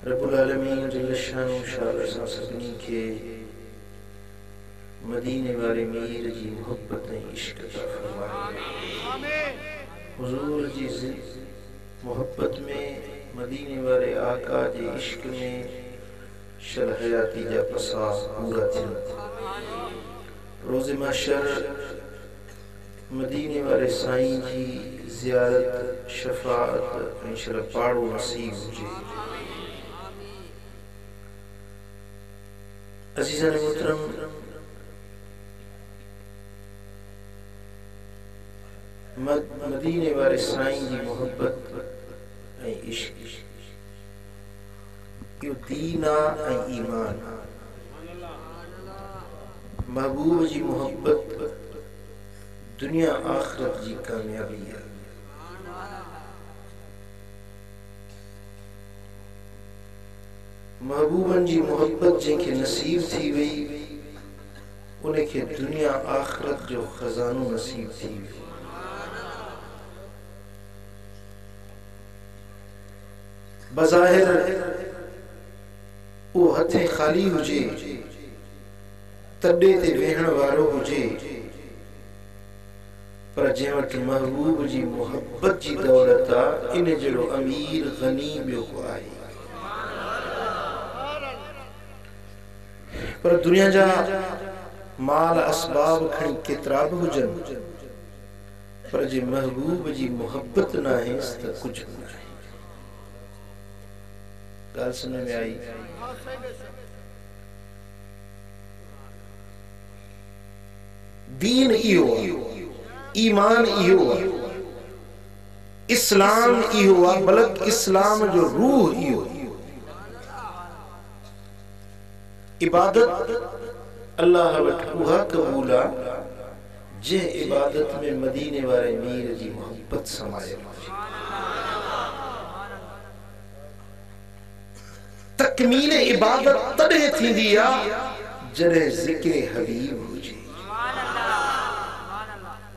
रब्बुल आलमीन जल्ल शानु शाह सभिनी के मदीने वाले मीर जी मोहब्बत इश्क अता फरमाए। हुजूर जी मोहब्बत में मदीने वाले आका जे इश्क में शल हयाती जा पसा पूरा थियन। रोज़ महशर मदीने वाले साईं जी ज़ियारत शफाअत इंशाअल्लाह पाड़ो नसीब हुजे। अज़ीज़ान मोहतरम, मदीने वाले साईं जी मोहब्बत ऐं इश्क यो दीना ऐं ईमान। महबूब जी मोहब्बत दुनिया आखिरत जी कामयाबी है। महबूबन जी मोहब्बत जंहिंखे नसीब थी वई उनखे दुनिया आखिरत जो खजानो नसीब थी वई। बज़ाहिर वो हथे खाली हुजे, तॾे ते वेहण वारो हुजे, पर जंहिं वटि महबूब जी मोहब्बत जी दौलत आ इन जहिड़ो अमीर गनी ॿियो को आहे। पर दुनिया जा माल असबाब खणी केतिरा बि हुजनि, पर जे महबूब जी मोहब्बत न आहेसि त कुझु बि न आहे। ॻाल्हि समझ में आई? दीन इहो आहे, ईमान इहो आहे, इस्लाम इहो आहे, बल्कि इस्लाम जो रूह इहो आहे। इबादत अल्लाह वटि उहा क़बूल आहे जंहिं इबादत में मदीने वारे मीर जी मोहब्बत समायल हुजे। तकमील इबादत तॾहिं थींदी आहे जॾहिं ज़िक्र हबीब हुजे।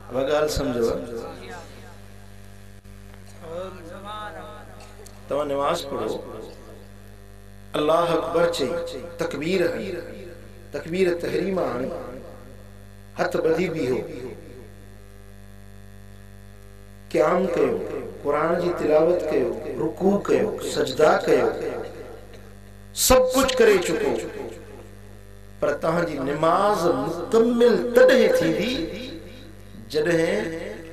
अब ॻाल्हि सम्झो, तव्हां नमाज़ पढ़ो, अल्लाह अकबर चई, तकबीर हणी, तकबीर तहरीमा हणी, हथ ॿधी बीहो, क़याम कयो, क़ुरान जी तिलावत कयो, रुकू कयो, सजदा कयो, सब कुछ करे चुको, पर तव्हांजी निमाज़ मुकम्मिल तॾहिं थींदी जॾहिं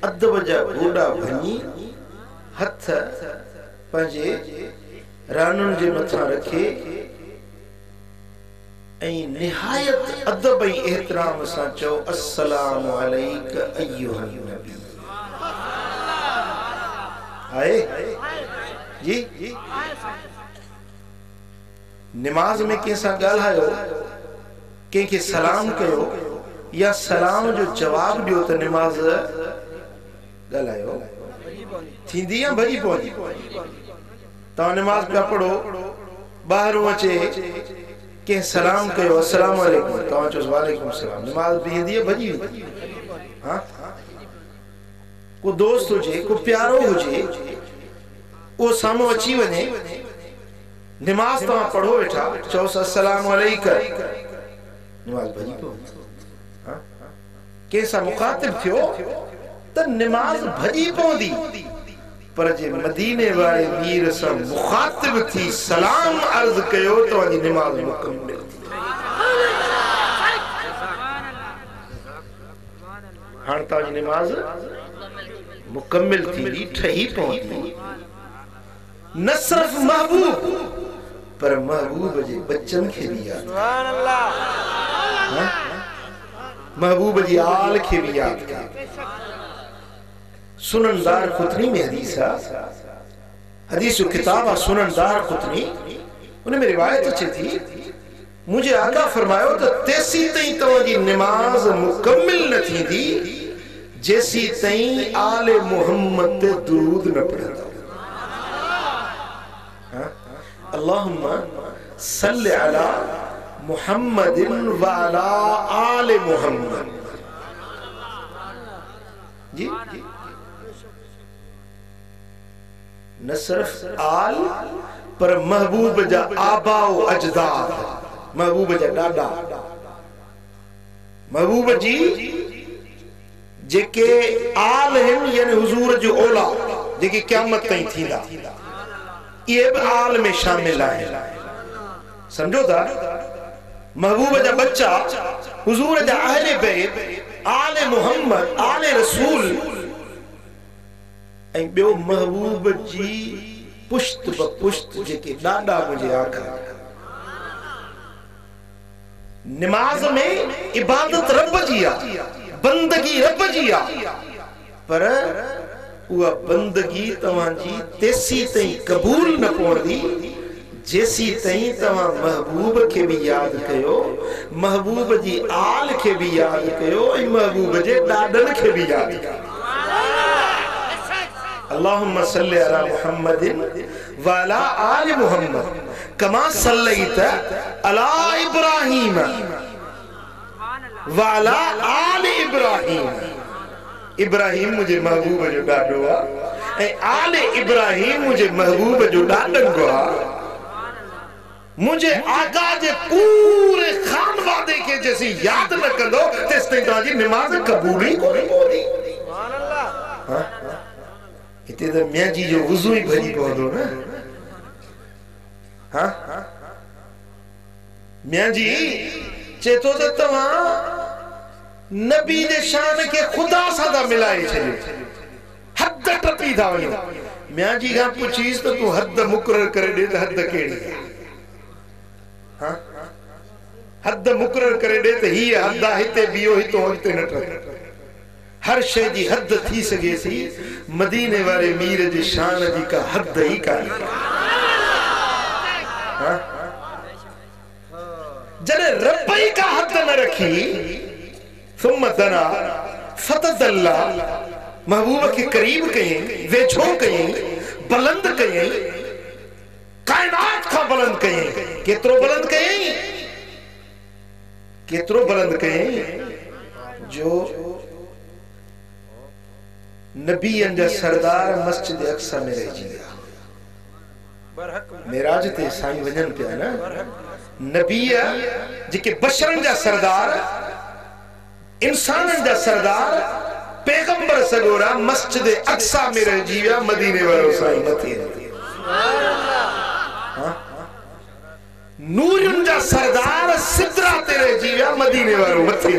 अदब जा गोॾा भञी हथ पंहिंजे रानुनि जे मथां रखे ऐं निहायत अदब ऐं एहतराम सां चओ, अस्सलामु अलैक अय्युहन नबी। आहे जी? निमाज में कंहिंसां ॻाल्हायो, कंहिंखे सलाम कयो या सलाम जो जवाब ॾियो त निमाज़ ॻाल्हायो थींदी या भॼी पवंदी? तव्हां निमाज़ पिया पढ़ो, ॿाहिरों अचे कंहिं सलाम कयो, अस्सलाम वालेकुम, तव्हां चओ वालेकुम सलाम, निमाज़ बीहंदी या भॼी वेंदी? हाँ, को दोस्त हुजे, को प्यारो हुजे, उहो साम्हूं अची वञे, निमाज़ तव्हां पढ़ो वेठा, चओसि अस्सलाम अलैक, निमाज़ भॼी पवंदी। कंहिंसां मुखातिब थियो त निमाज़ भॼी पवंदी, पर जे मदीने वारे मीर सां मुखातिब थी सलाम अर्ज़ कयो त वञी निमाज़ मुकम्मिल थी। हाणे तव्हांजी निमाज़ मुकम्मिल थींदी, ठही पवंदी। न सिर्फ़ महबूब पर महबूब जे बच्चन खे बि याद, महबूब जी आल खे बि याद। सुनन दार क़ुतनी में हदीस है, हदीस जो किताब है सुनन दार क़ुतनी, उनमें रिवायत अचे थी, मुझे आका फरमायो तो तेसी तई तव्हांजी निमाज़ मुकम्मिल न थींदी जेसी तई आले मोहम्मद ते दुरूद न पढ़ंदा। अल्लाहुम्मा सल्लि अला मुहम्मदिन व अला आले मुहम्मद। जी न सिर्फ आल पर महबूब जा आबाओ अजदाद, महबूब जा डाडा, महबूब जी जेके आल हैं यानी हुजूर जो औलाद जेके क़यामत ताईं थींदा, ये भी आल में शामिल है। समझो था महबूब जा बच्चा हुजूर जा अहले बैत आले मोहम्मद आले रसूल ऐं ॿियो महबूब जी पुश्त ब पुश्त जेके ॾाॾा मुझे आखा। नमाज में इबादत रब जी आ, बंदगी रब जी आ, पर उहा बंदगी तवां जी तेसी ताईं कबूल न पवंदी जेसी ताईं तवां महबूब के भी याद कयो, महबूब जी आल के भी याद कयो, महबूब जे ॾाॾनि के भी याद कयो। अल्लाहुम्मा सल्लि अला मुहम्मदिन व अला आलि मुहम्मद कमा सल्लैत अला इब्राहीम व अला आलि इब्राहीम। इब्राहीम मुझे महबूब जो ॾाॾो आ ऐं आले इब्राहीम मुझे महबूब जो ॾाॾनि को आ। मुझे आका जे पूरे खानवादे के जैसी याद न कंदो तेस ताईं तव्हांजी निमाज़ कबूल ही कोन्हे पवंदी। सुभान अल्लाह। इते तो मियां जी जो वुज़ू ही भरी पवंदो न। हाँ मियां जी चेतो त तव्हां नबी जे शान के खुदा सां था मिलाए छॾियो, हद टपी था वञो। मियां जी खां पुछीस त तूं हद मुक़रर करे ॾे त हद कहिड़ी आहे? हाँ हद मुक़रर करे ॾे त हीअ हद आहे, हिते बीहो हितो अॻिते न टप। हर शइ जी हद थी सघे थी, मदीने वारे मीर जी शान जी का हद ही कान्हे। जॾहिं रब ई का हद न रखी सुम्म दना फतदल्ला, महबूब के करीब कयईं, वेझो कयईं, बुलंद कयईं, कायनात का बुलंद कयईं। केतिरो बुलंद कयईं, केतिरो बुलंद कयईं जो नबीअनि जा सरदार मस्जिद अक्सा में रहिजी विया। मेराज ते साईं वञनि पिया न, नबीअ जेके बशरनि जा सरदार, इंसाननि जा सरदार, पैगंबर सॻोरा मस्जिद अक्सा में रहिजी विया। मदीने वारो साईं मथे नूरनि जा सरदार सिदरा ते रहिजी विया। मदीने वारो मथे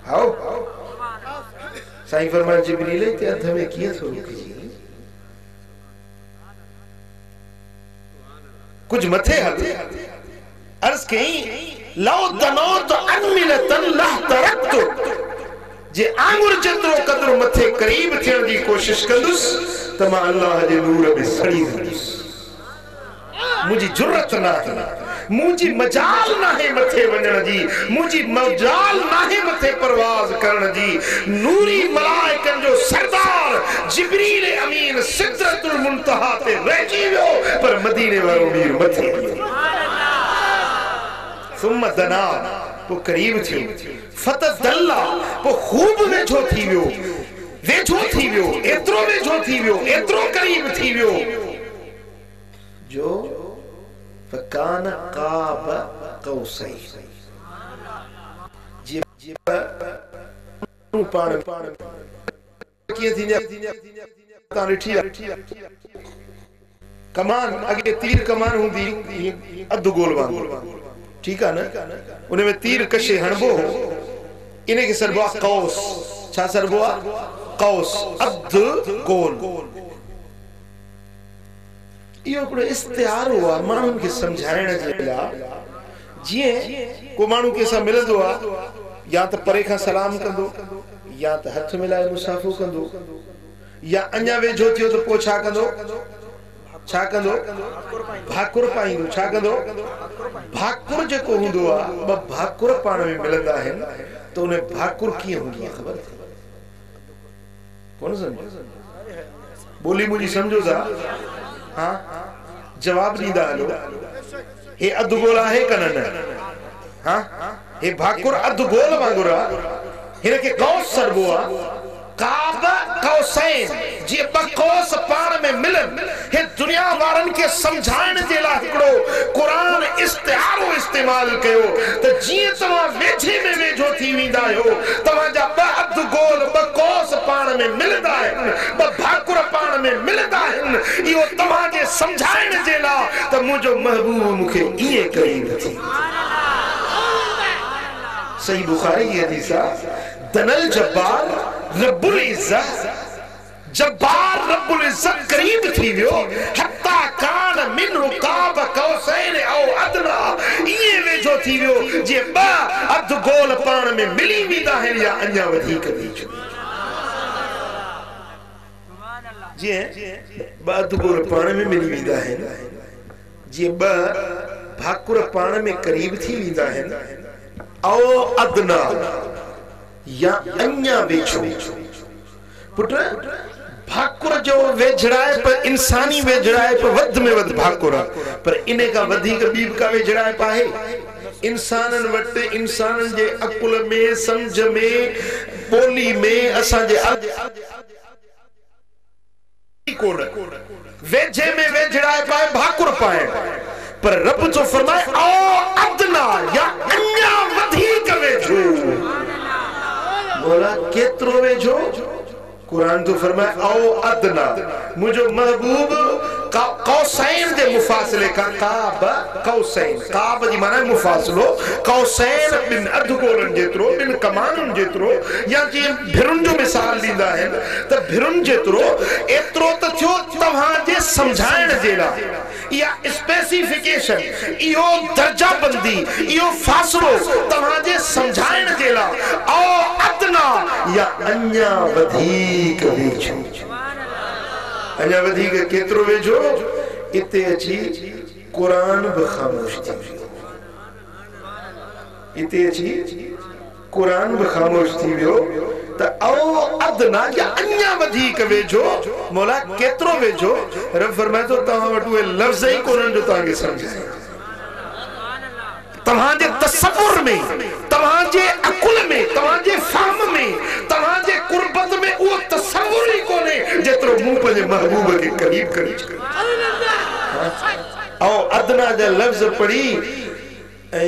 आओ साईं फरमाए जिब्रील ते हथ में कीअं थो रुकिजी, कुछ मथे हथ। अर्ज़ कई लौ तनौत अनमिलतन लहतरक्तु, जे आंगुर जेतिरो क़दुरु मथे करीब थियण जी कोशिश कंदुसि त मां अल्लाह जे नूर में सड़ी वेंदुसि। मुझी जुर्रत ना है, मुझी मजाल ना है मथे वञण जी, मुझी मजाल ना है मथे परवाज करण जी। नूरी मलाइकन जो सरदार जिब्रील अमीन सिदरतुल मुंतहा ते रहिजी वियो, पर मदीने वारो मीर मथे। सुम्म दना वो करीब थियो, फतदल्ला वो खूब वेझो थी वियो, वेझो थी वियो, एतिरो वेझो थी वियो, एतिरो करीब थी वियो जो फकान काब कौसैन। जी पाण कीअं थींदी तां ॾिठी आहे? कमान अॻे तीर कमान हूंदी अधु गोल वांगुरु, ठीक है ना, उन में तीर कशे हणबो हो, इने के सरबो कौस। छा सरबो कौस, अधु गोल। यो हिकिड़ो इश्तिहार हुआ माण्हुनि खे सम्झाइण जे लाइ। जीअं को माण्हू कंहिंसां मिलंदो आहे, या त परे खां सलाम कंदो, या त हथ मिलाए मुसाफ़ो कंदो, या अञा वेझो थियो त पोइ छा कंदो, छा कंदो, भाकुर पाईंदो। छा कंदो, भाकुर जेको हूंदो आहे, ॿ भाकुर पाण में मिलंदा आहिनि त उन भाकुर कीअं हूंदी आहे ख़बर कोन? सम्झो बोली मुंहिंजी सम्झो था? हाँ जवाब ॾींदा हलो। हे अधु गोल आहे कन न? हाँ हे भाकुर अधु गोल वांगुरु आहे, हिन खे कौस सरबो आहे। काब कौसैन, जी बकोस पाण में मिलन हे दुनिया वारन के समझाइण जे ला हिकड़ो कुरान इस्तिहारो इस्तेमाल कयो त जी तवा वेझे में वेझो थी विंदा हो तवा जा ब अध गोल बकोस पाण में मिलदा है ब भाकुर पाण में मिलदा है यो तवा जे समझाइण जे ला त मुजो महबूब मुखे इए करीब थी सही बुखारी हदीसा दनल जब्बार रब्बुल इज्जत जब्बार रब्बुल इज्जत करीब थी वियो हत्ता कान मिन रुकाब कौसैन औ अदना ये वेझो थी वियो जे बा अध गोल पाण में मिली विदा है या अन्या वधीक बीच जी बा अध गोल पाण में मिली विदा है जे बा भाकुर पाण में करीब थी विदा है औ अदना या अन्या वेझो पुत्र भाकुर जो वेझड़ाए पर इंसानी वेझड़ाए पर वध में वध भाकुर पर इने का वधिक बीब का वेझड़ाए पाए इंसानन वट इंसानन जे अकुल में समझ में बोली में असा जे कोन वेझे में वेझड़ाए पाए भाकुर पाए पर रब जो फरमाए ओ अदना या अन्या वधिक वेझो बोला केतरो वेझो कुरान तो फरमाए औ अदना मुझो महबूब कौसैन दे मुफासले का काब कौसैन काब जी माना मुफासलो कौसैन बिन अध गोलन जेतरो बिन कमान जेतरो या जी भिरुन जो मिसाल दींदा है त भिरुन जेतरो एतरो त थियो तव्हां जे समझाइण जेला या स्पेसिफिकेशन इयो दर्जा बंदी इयो फासलो तव्हां जे समझाइण जेला औ अदना या अन्या वधीक वेझो अन्या वधीक केतरो वेझो इते अची कुरान भी खामोश थी इते अची कुरान भी खामोश थी वियो त औ अदना या अन्या वधीक वेझो मौला केतरो वेझो रब फरमाए तो तव्हां वटि उहे लफ्ज़ ही कोन जो तव्हांखे समझाए तव्हांजे तसव्वुर में तव्हांजे अकुल में तव्हांजे फाम में तव्हांजे कुर्बत में वो तसव्वुर ही कोने जेतरो मुंह पे महबूब के करीब करी औ अदना जा लफ्ज पढ़ी ए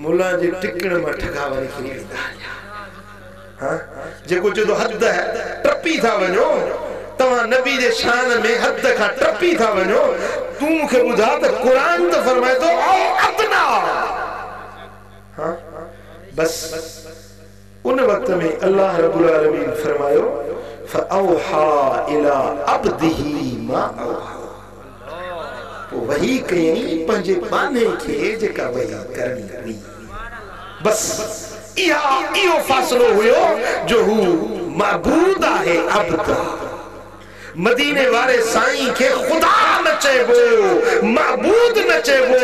मुला जे टिकण में ठगावा निकरी वेंदा हां जेको जो हद है टपी था वणो तवा नबी जे शान में हद का टपी था वणो तू मुखे बुझा त कुरान तो फरमाए तो औ अदना हां बस उन वक्त में अल्लाह रब्बुल आलमीन फरमायो फऔहा इला अब्दिही मा औहा वही कई पंजे बाने के जेका वही करनी हुई बस इहो फासलो हुयो जो हु माबूद है अब्द मदीने वाले साईं के खुदा न चेबो माबूद न चेबो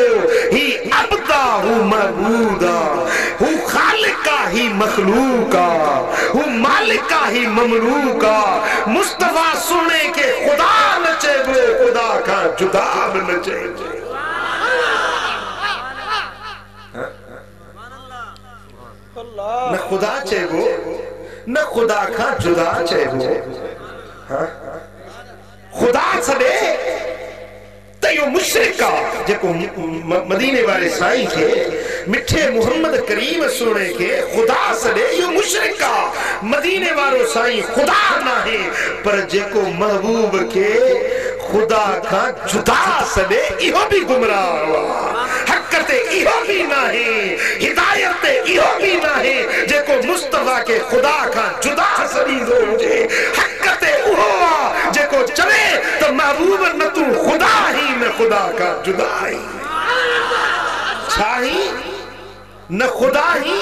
ही अब्दा हु माबूदा हु खालिका ही मखलूका हु मालिका ही ममलूका मुस्तफा सुने के खुदा न चेबो खुदा का जुदा न चेबो न खुदा चेबो न खुदा का जुदा चेबो हाँ खुदा सदे तयो मुशरिका जेको मदीने वाले साईं के मिठे मोहम्मद करीम सुने के खुदा सदे यो मुशरिका मदीने वालो साईं खुदा ना है पर जेको महबूब के खुदा का जुदा सदे इहो भी गुमराह हुआ हक़ते इहो भी ना है हिदायत इहो भी ना है जेको मुस्तफा के खुदा का जुदा सदी होजे हक़ते उहो जेको चले तो महबूब न तू खुदा ही न खुदा का जुदा ही छाही न खुदा ही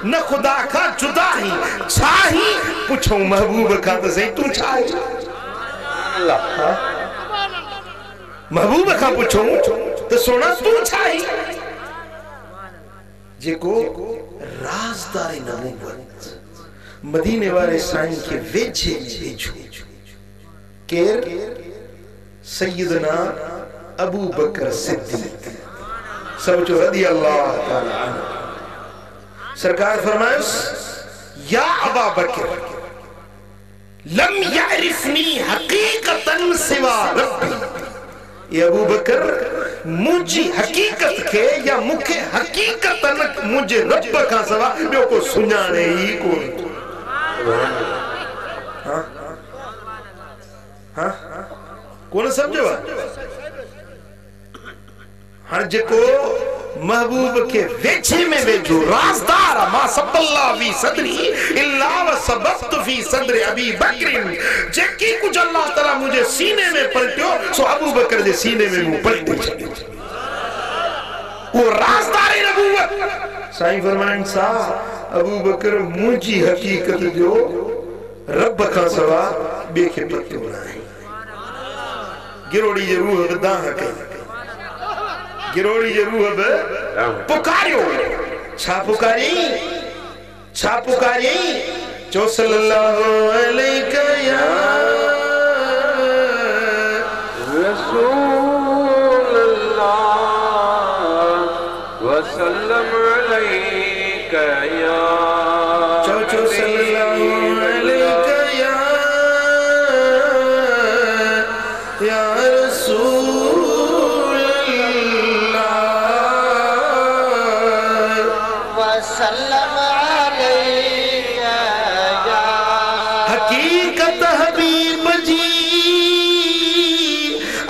न खुदा का जुदा ही छाही पूछो महबूब का तो सही तू छाही अल्लाह महबूब का पूछो तो सोना तू छाही जेको राजदारी नबूवत मदीने वाले साईं के वेझे वेझो केर सैयदना अबू बकर सिद्दीक सब जो रदी अल्लाह ताला अन्हु सरकार फरमायो या अबा बकर लम यारिफनी हकीकतन सिवा रब्बी। ये अबू बकर मुझी हकीकत के या मुखे हकीकतन मुझे रब का सवा ॿियो को सुञाणे ही कोन। हाँ हाँ कौन समझो? हाँ जेको महबूब के वेछे में वेझो राज़दार मा सबल्ला वी सदरी इल्ला व सबत फी सदर अबी बकर। जेकी कुछ अल्लाह ताला मुझे सीने में पलटियो सो अबू बकर जे सीने में मुंह पलटी छॾियो। वो राज़दार नबूवत साईं फरमाइन सा अबू बकर मुझी हकीकत जो रब का सवा बे के पतो ना है। गिरोड़ी जे रूह दाह कई, गिरोड़ी जे रूह बे पुकारियो। छा पुकारी? छा पुकारी? जो सल्लल्लाहु अलैहि या रसूल अल्लाह वसल्लम अलैका या जो सल्लल्लाहु अलैका या रसूल वसल्लम अलैका या हकीकत हबीब जी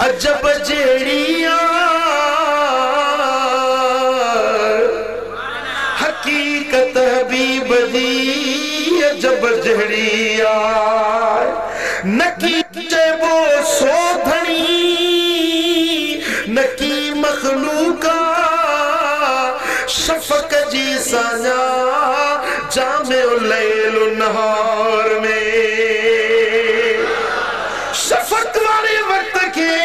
अजब जेड़िया। हकीकत हबीब जी अजब जेड़िया। नकी चेबो सोधनी नकी मखलूका शफक जी साजा जामे लैल नहार में। शफक वाले वक्त के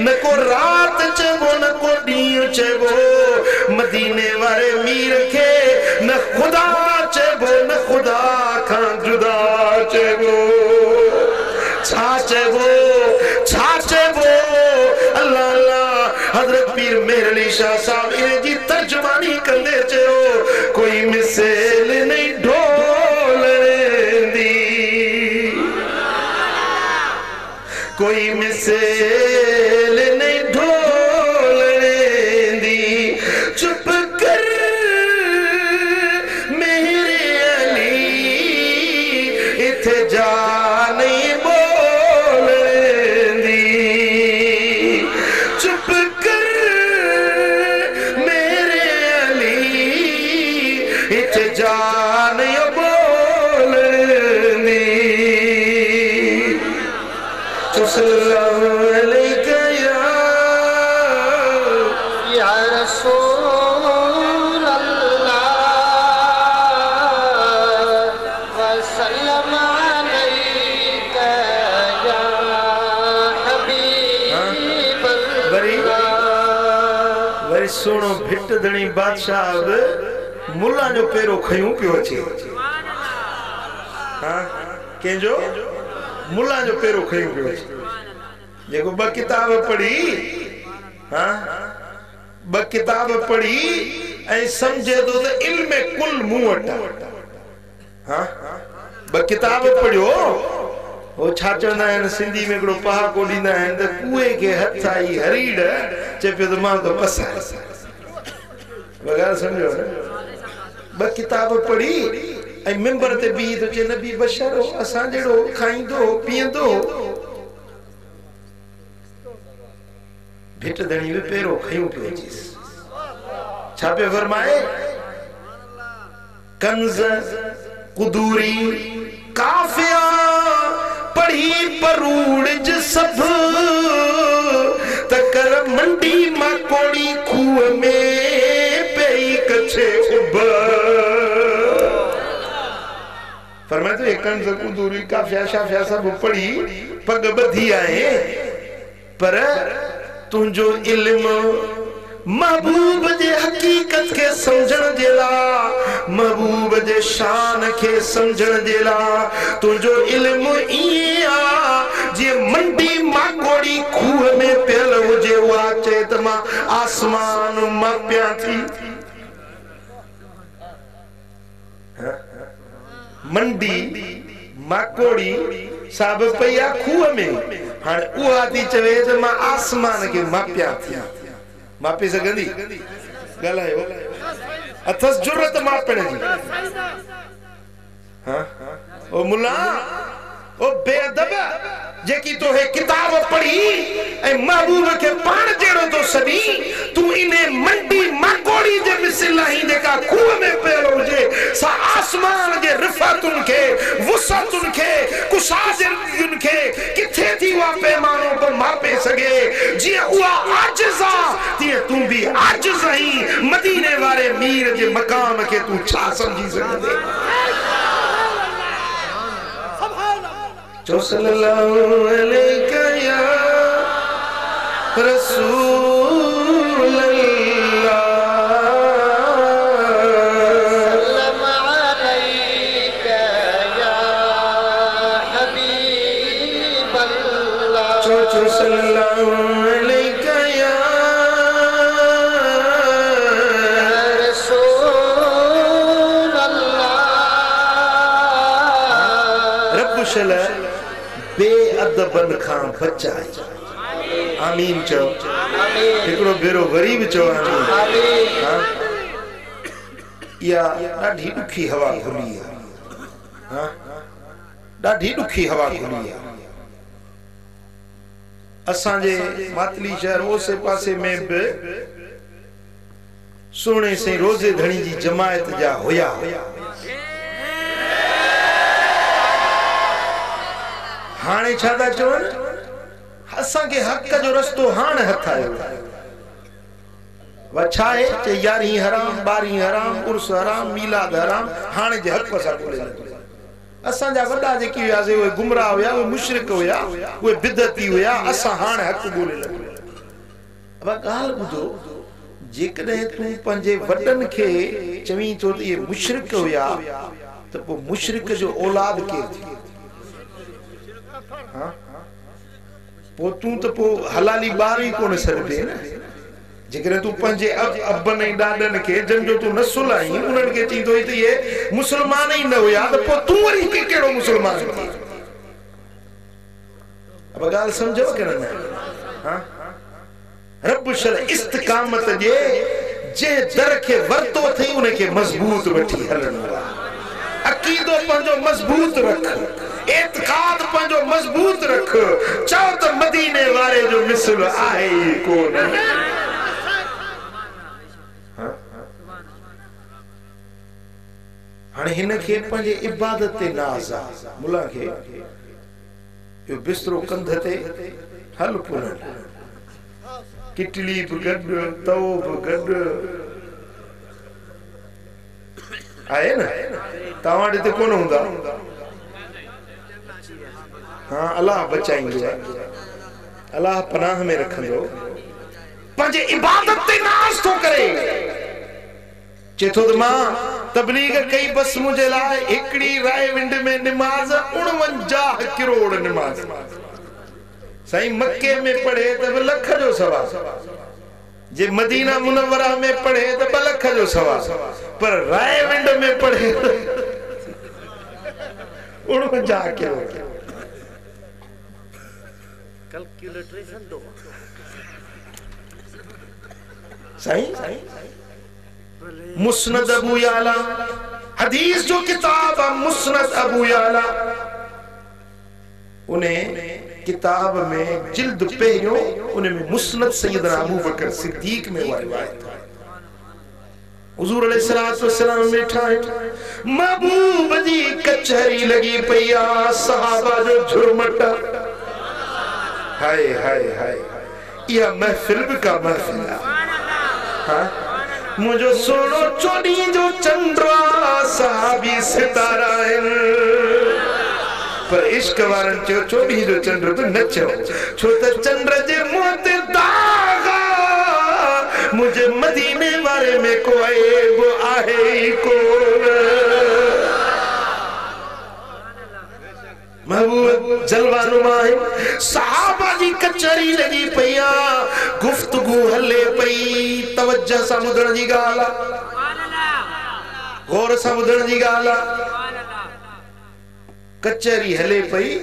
न को रात चेबो न को ॾींहुं चेबो। मदीने वाले मीर के न खुदा चेबो न खुदा खां जुदा चेबो। छा चेबो छा चेबो? अल्लाह अल्लाह। हजरत पीर मेहर अली शाह साहब इन जी तर्जुमानी कंदे चयो कोई मिसेल नहीं ढोलने दी, कोई मिसेल नहीं ढोलने दी। चुप कर मेरे अली इथे जा नहीं बोलने दी। चुप कर मेरे अली इथे जा नहीं बोलने दी। सल्लल्लाहु अलैहि या रसूल अल्लाह वसल्लम अलैका या हबीब अल्लाह। वरी सुनो भिट धणी बादशाह मुल्ला जो पेरो खयूं पियो अचे। हाँ कंहिंजो? मुल्ला जो पेरो खयूं पियो अचे। जेको ब किताब पढ़ी, हाँ ब किताब पढ़ी ऐं समझे तो इल्म कुल मूं वटि। हाँ ब किताब पढ़ियो वो छा चवंदा आहिनि सिंधी में हिकिड़ो पहाको ॾींदा आहिनि त कुए खे हथ आई हरीड़ चए पियो त मां तो पसाए। वग़ैरह समझो न? ब किताब पढ़ी ऐं मिंबर ते बीही तो चए नबी बशर हो असां जहिड़ो खाईंदो पीअंदो। भिट धणी भी पेरो खयूं पियो अचेसि। छा पियो फरमाए? कंज़ कुदूरी काफ़िया पढ़ी परूड़ सब तकर मंडी मां कोड़ी खूह में पेई कछे उब। फरमाए तो कंज़ कुदूरी काफ़िया शाफ़िया सब पढ़ी पग बधी आए पर तुझो इल्म महबूब जे हकीकत के समझण जे ला, महबूब जे शान के समझण जे ला तुझो इल्म इए आ जे मंडी मां कोड़ी खूह में पियल हुजे उहा चए त मां आसमान मां पिया थी। मंडी माकोड़ी साब पया खूह में हां उहा थी चवे त मां आसमान के मापिया थी मापे सगंदी गलायो अथस जुरत मापण जी हां ओ मुल्ला ओ बेअदब जेकी तो है किताब पढ़ी ए महबूब के पान जेड़ो तो सदी तू इने मंडी माकोड़ी जे मिसलाही जेका खूह में पेलो जे सा आसमान जे रिफातुन के वसतुन के कुशाजन के किथे थी वा पैमानों पर मापे सके जी हुआ आजिजा ती तू भी आजिज ही मदीने वाले मीर जे मकाम के तू छा समझी सकदे जो सल्लल्लाहु अलैका या रसूल अल्लाह सल्लम अलैका या हबीब अल्लाह जो सल्लल्लाहु अलैका या रसूल अल्लाह रब शला बेअदबन खां बचाए आमीन चो एकड़ो बेरो गरीब चो आमीन हां या ॾाढी दुखी हवा खुली है हां ॾाढी दुखी हवा खुली है असां जे मातली शहर ओसे पासे में भी सोने से रोजे धणी जी जमायत जा होया हाने छादा चोन असा के हक जो रस्तो हाने हथ आयो वछाए चे यारी हराम बारी हराम उर्स हराम मिलाद हराम हाने जे हक सा बोले असा जा वडा जे की आसे वो गुमराह होया वो मुशरिक होया वो बिदती होया असा हाने हक बोले लगे अब गाल बुझो जेकदे तू पंजे वडन के चवी तो ये मुशरिक होया तो वो मुशरिक जो औलाद के थी हां पो तू तो पो हलाली बारी कोन सरबे न जेकर तू पंजे अब्बन ई डाडन के जन जो तू नसुल आई उनन के चीतो त ये मुसलमान ही न होया तो पो तू वरी के केड़ो मुसलमान थी अब गाल समझो के न हां रब शल इस्तिकामत जे दर के वरतो थई उन के मजबूत वठी हलनो अकीदो पंजो मजबूत रख एतकाद पंजो मजबूत रख चाहो तो मदीने वाले जो मिसल आए कोन हाने हिन के पंजे इबादत ते नाज़ा मुला के यो बिस्तरो कंध ते हल पुरन किटली बगड तव बगड आए ना तावाडे ते कोन हुंदा हाँ अल्लाह बचाएंगे अल्लाह पनाह में रखंदो पंजे इबादत ते नाज़ तो करे चेतो मां तबलीग कई बस मुझे लाए एकड़ी राय विंड में नमाज 49 करोड़ नमाज सही मक्के में पढ़े तब लख जो सवा जे मदीना मुनव्वरा में पढ़े तो 2 लख जो सवा पर राय विंड में पढ़े 49 करोड़ कैलकुलेशन दो सही मुस्नद अबू याला हदीस जो किताब है मुस्नद अबू याला उन्हें किताब में जिल्द पहियो उनमें मुस्नद सैयदना अबू बकर सिद्दीक में रिवायत है हुजूर अलैहिस्सलातु वस्सलाम बैठा है महबूब जी कचहरी लगी पया सहाबा जो झुरमटा हाय हाय हाय यह महफिल का महफिल है हां मुझो सोनो चोड़ी जो चंद्रा सहाबी सितारा है पर इश्क वारन चो चोड़ी जो चंद्र तो नचो छो त चंद्र जे मुंह ते दागा मुझे मदीने वाले में कोई वो आहे कोन महबूब जलवानुमा है सहाबा जी कचहरी लगी पया गुफ्तगू हले पई तवज्जो समुद्र जी गाला गौर समुद्र जी गाला कचहरी हले पई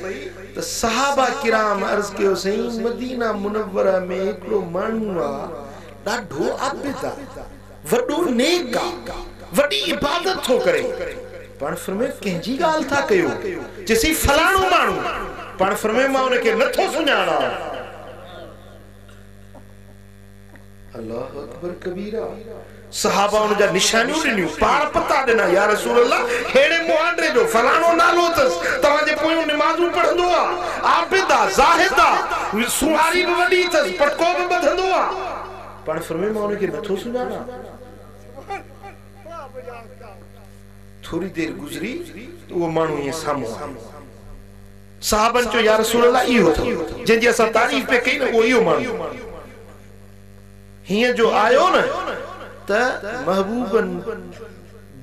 तो सहाबा किराम अर्ज कयो सही मदीना मुनव्वरा में एकड़ो मानू आ डाढो आबिद आ वडो नेक आ वडी इबादत थो करे पण फरमे कंहिंजी गाल था कयो जैसी फलाणो मानू पण फरमे मां उनके नथो सुञाणा अल्लाह अकबर कबीरा सहाबा उन जा निशानियूं ॾिनियूं पाण पता ॾिना या रसूल अल्लाह हेड़े मुहांडे जो फलाणो नालो अथस तव्हां जे पोयों निमाज़ूं पढ़ंदो आ आबिद आ ज़ाहिद आ सुहारी भी वडी अथस पटको भी ॿधंदो आ पण फरमे मां उनके नथो सुञाणा थोड़ी देर गुजरी तो वो मानू ये सामो साहबन चो या रसूल अल्लाह इहो थो जंहिंजी असां तारीफ़ पे कई न वो इहो मानू हिय जो आयो न त महबूबन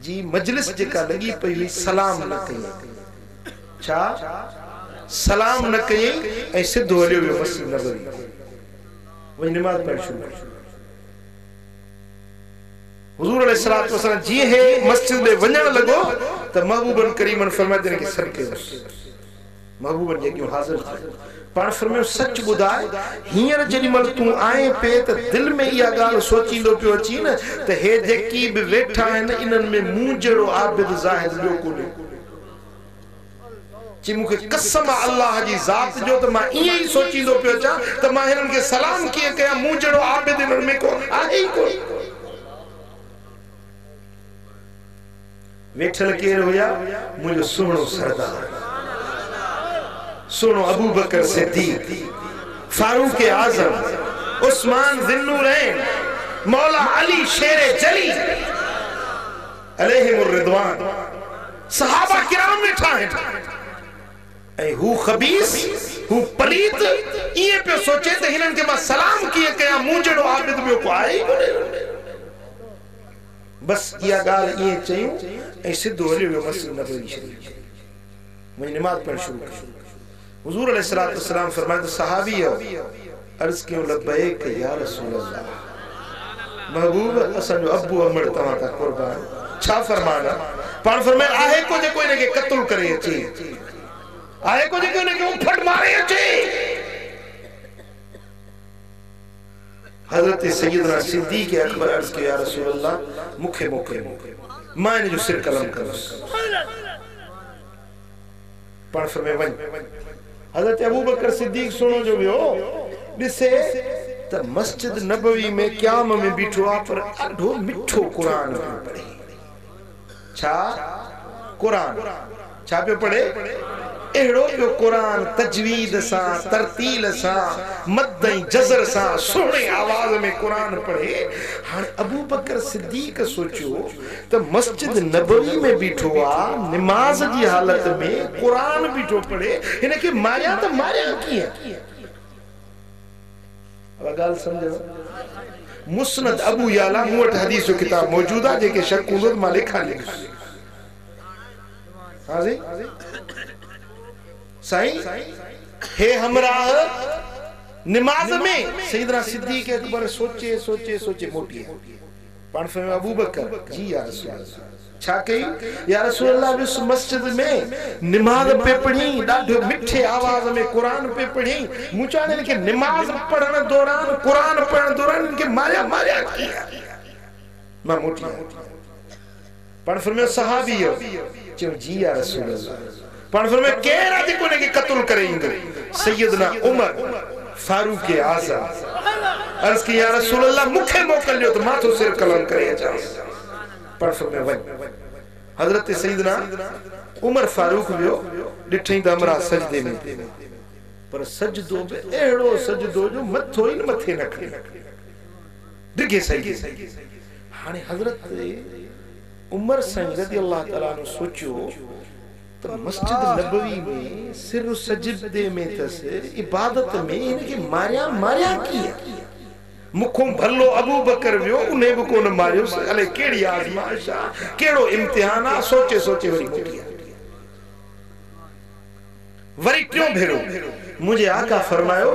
जी मजलिस जेका लगी पई हुई सलाम न कई छा सलाम न कई ऐं सिधो हलियो वियो मस्जिद नबवी वही नमाज पढ़ शुरू हुजूर अलैहिस्सलातु वस्सलाम जी है मस्जिद में वञण लगो त महबूबन करीमन फरमाया जन के सदके महबूबन जे क्यों हाजिर थी पाण फरमायो सच बुधाए हियर जडी मल तू आए पे त दिल में या गाल सोचींदो पियो अची न त हे जेकी भी वेठा आहिन इनन में मूं जड़ो आबिद ज़ाहिद ॿियो कोन्हे जी मुखे कसम अल्लाह जी ज़ात जो त मां इए ही सोचींदो पियो अचां त मां हिनन के सलाम कीअं कयां मूं जड़ो आबिद इनन में को आहे ही कोन वेठल केर हुया मुझे सुनो सरदार सुनो अबू बकर सिद्दीक फारूक आजम उस्मान ज़िन्नूरैन मौला अली शेरे जली अलैहिमुर रिदवान सहाबा किराम वेठा हैं ऐं हू खबीस हू पलीत इए पे सोचे त हिनन के मां सलाम कीअं कयां मूं जड़ो आबिद ॿियो को आहे ही कोन्हे बस या गाल ये चयूं ऐं सिद्धो हलियो वियो मस्जिद नबवी शरीफ वही नमाज पढ़ शुरू कई हुजूर अलैहिस्सलातु वस्सलाम फरमाया सहाबी अर्ज कयो लब्बैक या रसूल अल्लाह महबूब असन जो अबू अमर तवा का कुर्बान छा फरमाना पाण फरमाया आहे को जे कोई ने के कत्ल करे अचे आहे को जे कोई ने के उफट मारे अचे हजरत सैयदना सिद्दीक अकबर अर्ज किया या रसूल अल्लाह मुखे मुखे मां इन जो सिर कलम करस पण फरमाए वन हजरत अबू बकर सिद्दीक सुनो जो वियो दिसे त मस्जिद नबवी में क़याम में बीठो आ पर ॾाढो मिठो कुरान पढ़े छा कुरान छा पे पढ़े एड़ो पियो कुरान तजवीद सा तरतील सा मद ऐं जज़र सा सोहणे आवाज में कुरान पढ़े हाणे अबू बकर सिद्दीक सोचियो त मस्जिद नबवी में बीठो आ नमाज जी हालत में कुरान बीठो पढ़े हिन के मारिया त मारिया कीअं अब गाल समझो मुस्नद अबू याला मूं वटि हदीस जो किताब मौजूद आहे जेके शक हूंदो त मां लिखा लिखुसि हां जी साईं हे हमराह नमाज में सैयदना सिद्दीक अकबर सोचे सोचे सोचे मोटी पाण फरमाया अबू बकर जी या रसूल अल्लाह छा कई या रसूल अल्लाह इस मस्जिद में नमाज पे पढ़ी ॾाढो मिठे आवाज में कुरान पे पढ़ी मुचाने के नमाज पढ़ण दौरान कुरान पढ़ण दौरान इनके मारिया मारिया किया मां मोटी पाण फरमाया सहाबी चयो जी या रसूल अल्लाह पण फरमाया केरा जेको ने के कत्ल करे इंदो सैयदना उमर फारूक आजम अर्ज की या रसूल अल्लाह मुखे मोकलियो तो माथो सिर कलम करे अचा पण फरमाया वन हजरत सैयदना उमर फारूक वियो ॾिठई त हमरा सजदे में पर सजदो बि एड़ो सजदो जो मथो ही मथे न खणे डिगे सही हाने हजरत उमर सैयद रज़ी अल्लाह तआला ने सोचियो तो मस्जिद नबवी में सिर सजदे में तस इबादत में इनके मारिया मारिया की मुखों भलो अबू बकर वियो उने भी कोन मारियो अले केड़ी आजमाइश आ केड़ो इम्तिहान आ सोचे सोचे वरी मोटिया वरी क्यों भेरो मुझे आका फरमायो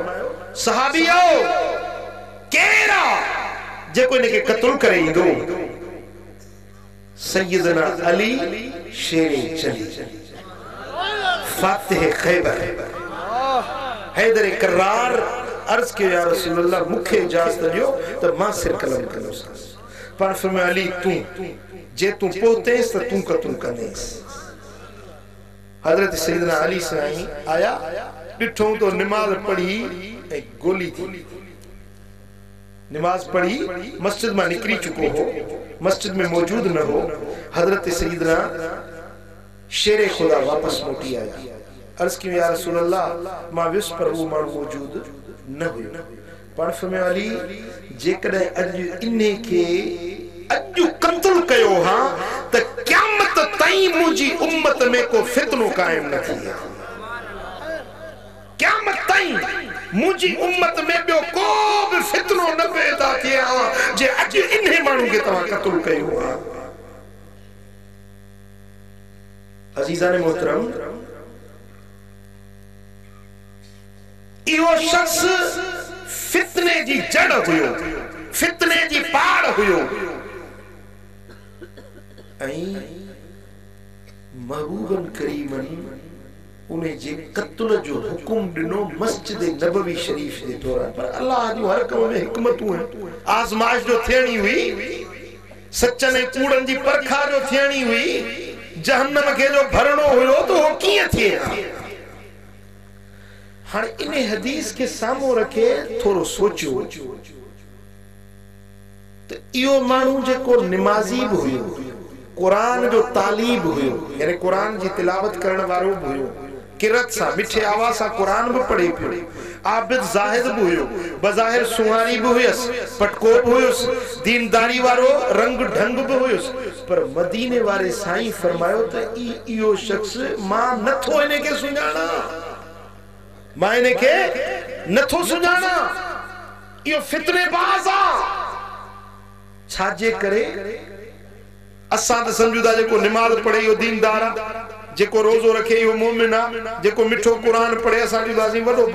सहाबियो केरा जे कोई ने के कत्ल करे इंदो सैयदना अली शेरे चली फातिह खैबर हैदर करार अर्ज के या रसूल अल्लाह मुखे इजाजत दियो तो मां सिर कलम कनो पर फरमाया अली तू जे तू पोतेस तो तू कतू कनेस हजरत सैयदना अली साईं आया डिठो तो नमाज पढ़ी एक गोली थी नमाज पढ़ी मस्जिद में निकली चुको हो मस्जिद में मौजूद न हो हजरत सैयदना शेर खुदा वापस मोटी आया अर्ज की या रसूल अल्लाह मां विस पर वो मां मौजूद न हुयो पर फरमाया अली जेकॾहिं अॼु इन्हे के अॼु कत्ल कयो हां त क़यामत ताईं मुंहिंजी उम्मत में को फितनो कायम न थिए क़यामत ताईं मुंहिंजी उम्मत में ॿियो को बि फितनो न पैदा थिए हां जे अॼु इन्हे माण्हू खे तव्हां कत्ल कयो हां अज़ीज़ान मोहतरम इहो शख्स फितने जी जड़ हुयो फितने जी पाड़ हुयो महबूबन करीमन उन्हें जे कत्ल जो हुकुम दिनो मस्जिद नबवी शरीफ के दौरान पर अल्लाह जो हर कम में हिकमतूं हैं आजमाइश जो थियणी हुई सचन ऐं कूड़न जी परखा जो थियणी हुई जहन्नम के जो भरणो हुयो तो वो कीअं थिए हाँ इन हदीस के सामो रखे थोड़ो सोचो तो इहो मानू जे को नमाजी भी हुयो कुरान जो तालीब हुयो यानी कुरान जी तिलावत करण वारो भी हुयो किरत सा मिठे आवाज सा कुरान भी पढ़े पियो आबिद जाहिद भी हुयो बज़ाहिर सुहारी भी हुयस पटको भी हुयस दीनदारी वारो रंग ढंग भी हुयस पर मदीने वाले साईं फरमायो तो इहो शख्स मां नथो इने के सुञाणा मायने के नथो सुञाणा यो फितने बाज़ आ छाजे करे असां त समझूदा जेको नमाज पढ़े यो दीनदार जेको रोजो रखे यो मोमिन आ जेको मिठो कुरान पढ़े असां जुदासी वडो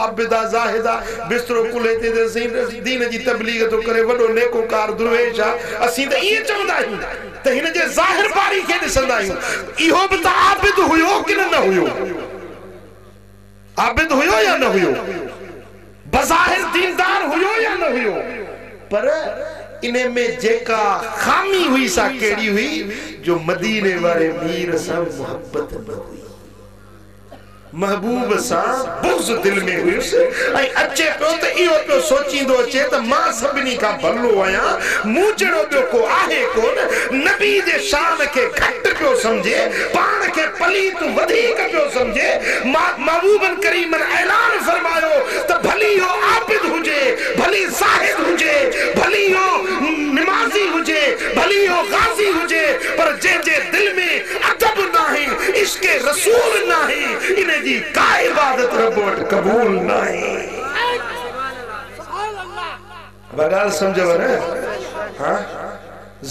आबिदा जाहिदा बिस्तरो कुले ते सही दीन जी तबलीग तो करे वडो नेकोकार दुर्वेश आ असीं त ई चवंदा आहियूं त हिन जे ज़ाहिर बारी के ॾिसंदा आहियूं इहो बि त आबिद हुयो कि न हुयो आबिद हुयो या न हुयो बज़ाहिर दीनदार हुयो या न हुयो पर इने में जेका खामी हुई सा केड़ी हुई जो मदीने वाले मीर सा मोहब्बत न हुई महबूब सा बुग़्ज़ दिल में हुई ऐं अचे पियो त इहो पियो सोचींदो अचे त मां सभिनी खां भलो आहियां मूं जहिड़ो ॿियो को आहे कोन नबी जे शान खे घटि पियो सम्झे पाण खे पलीत वधीक पियो सम्झे महबूबन करीमन ऐलान फरमायो त भली हो आबिद हुजे भली ज़ाहिद हुजे भली हो नमाज़ी हुजे भली हो गाज़ी हुजे पर जंहिंजे दिल में अदब नाहे इश्क़ रसूल नाहे इन जी का इबादत रब वट कबूल नहीं बगाल समझो न हां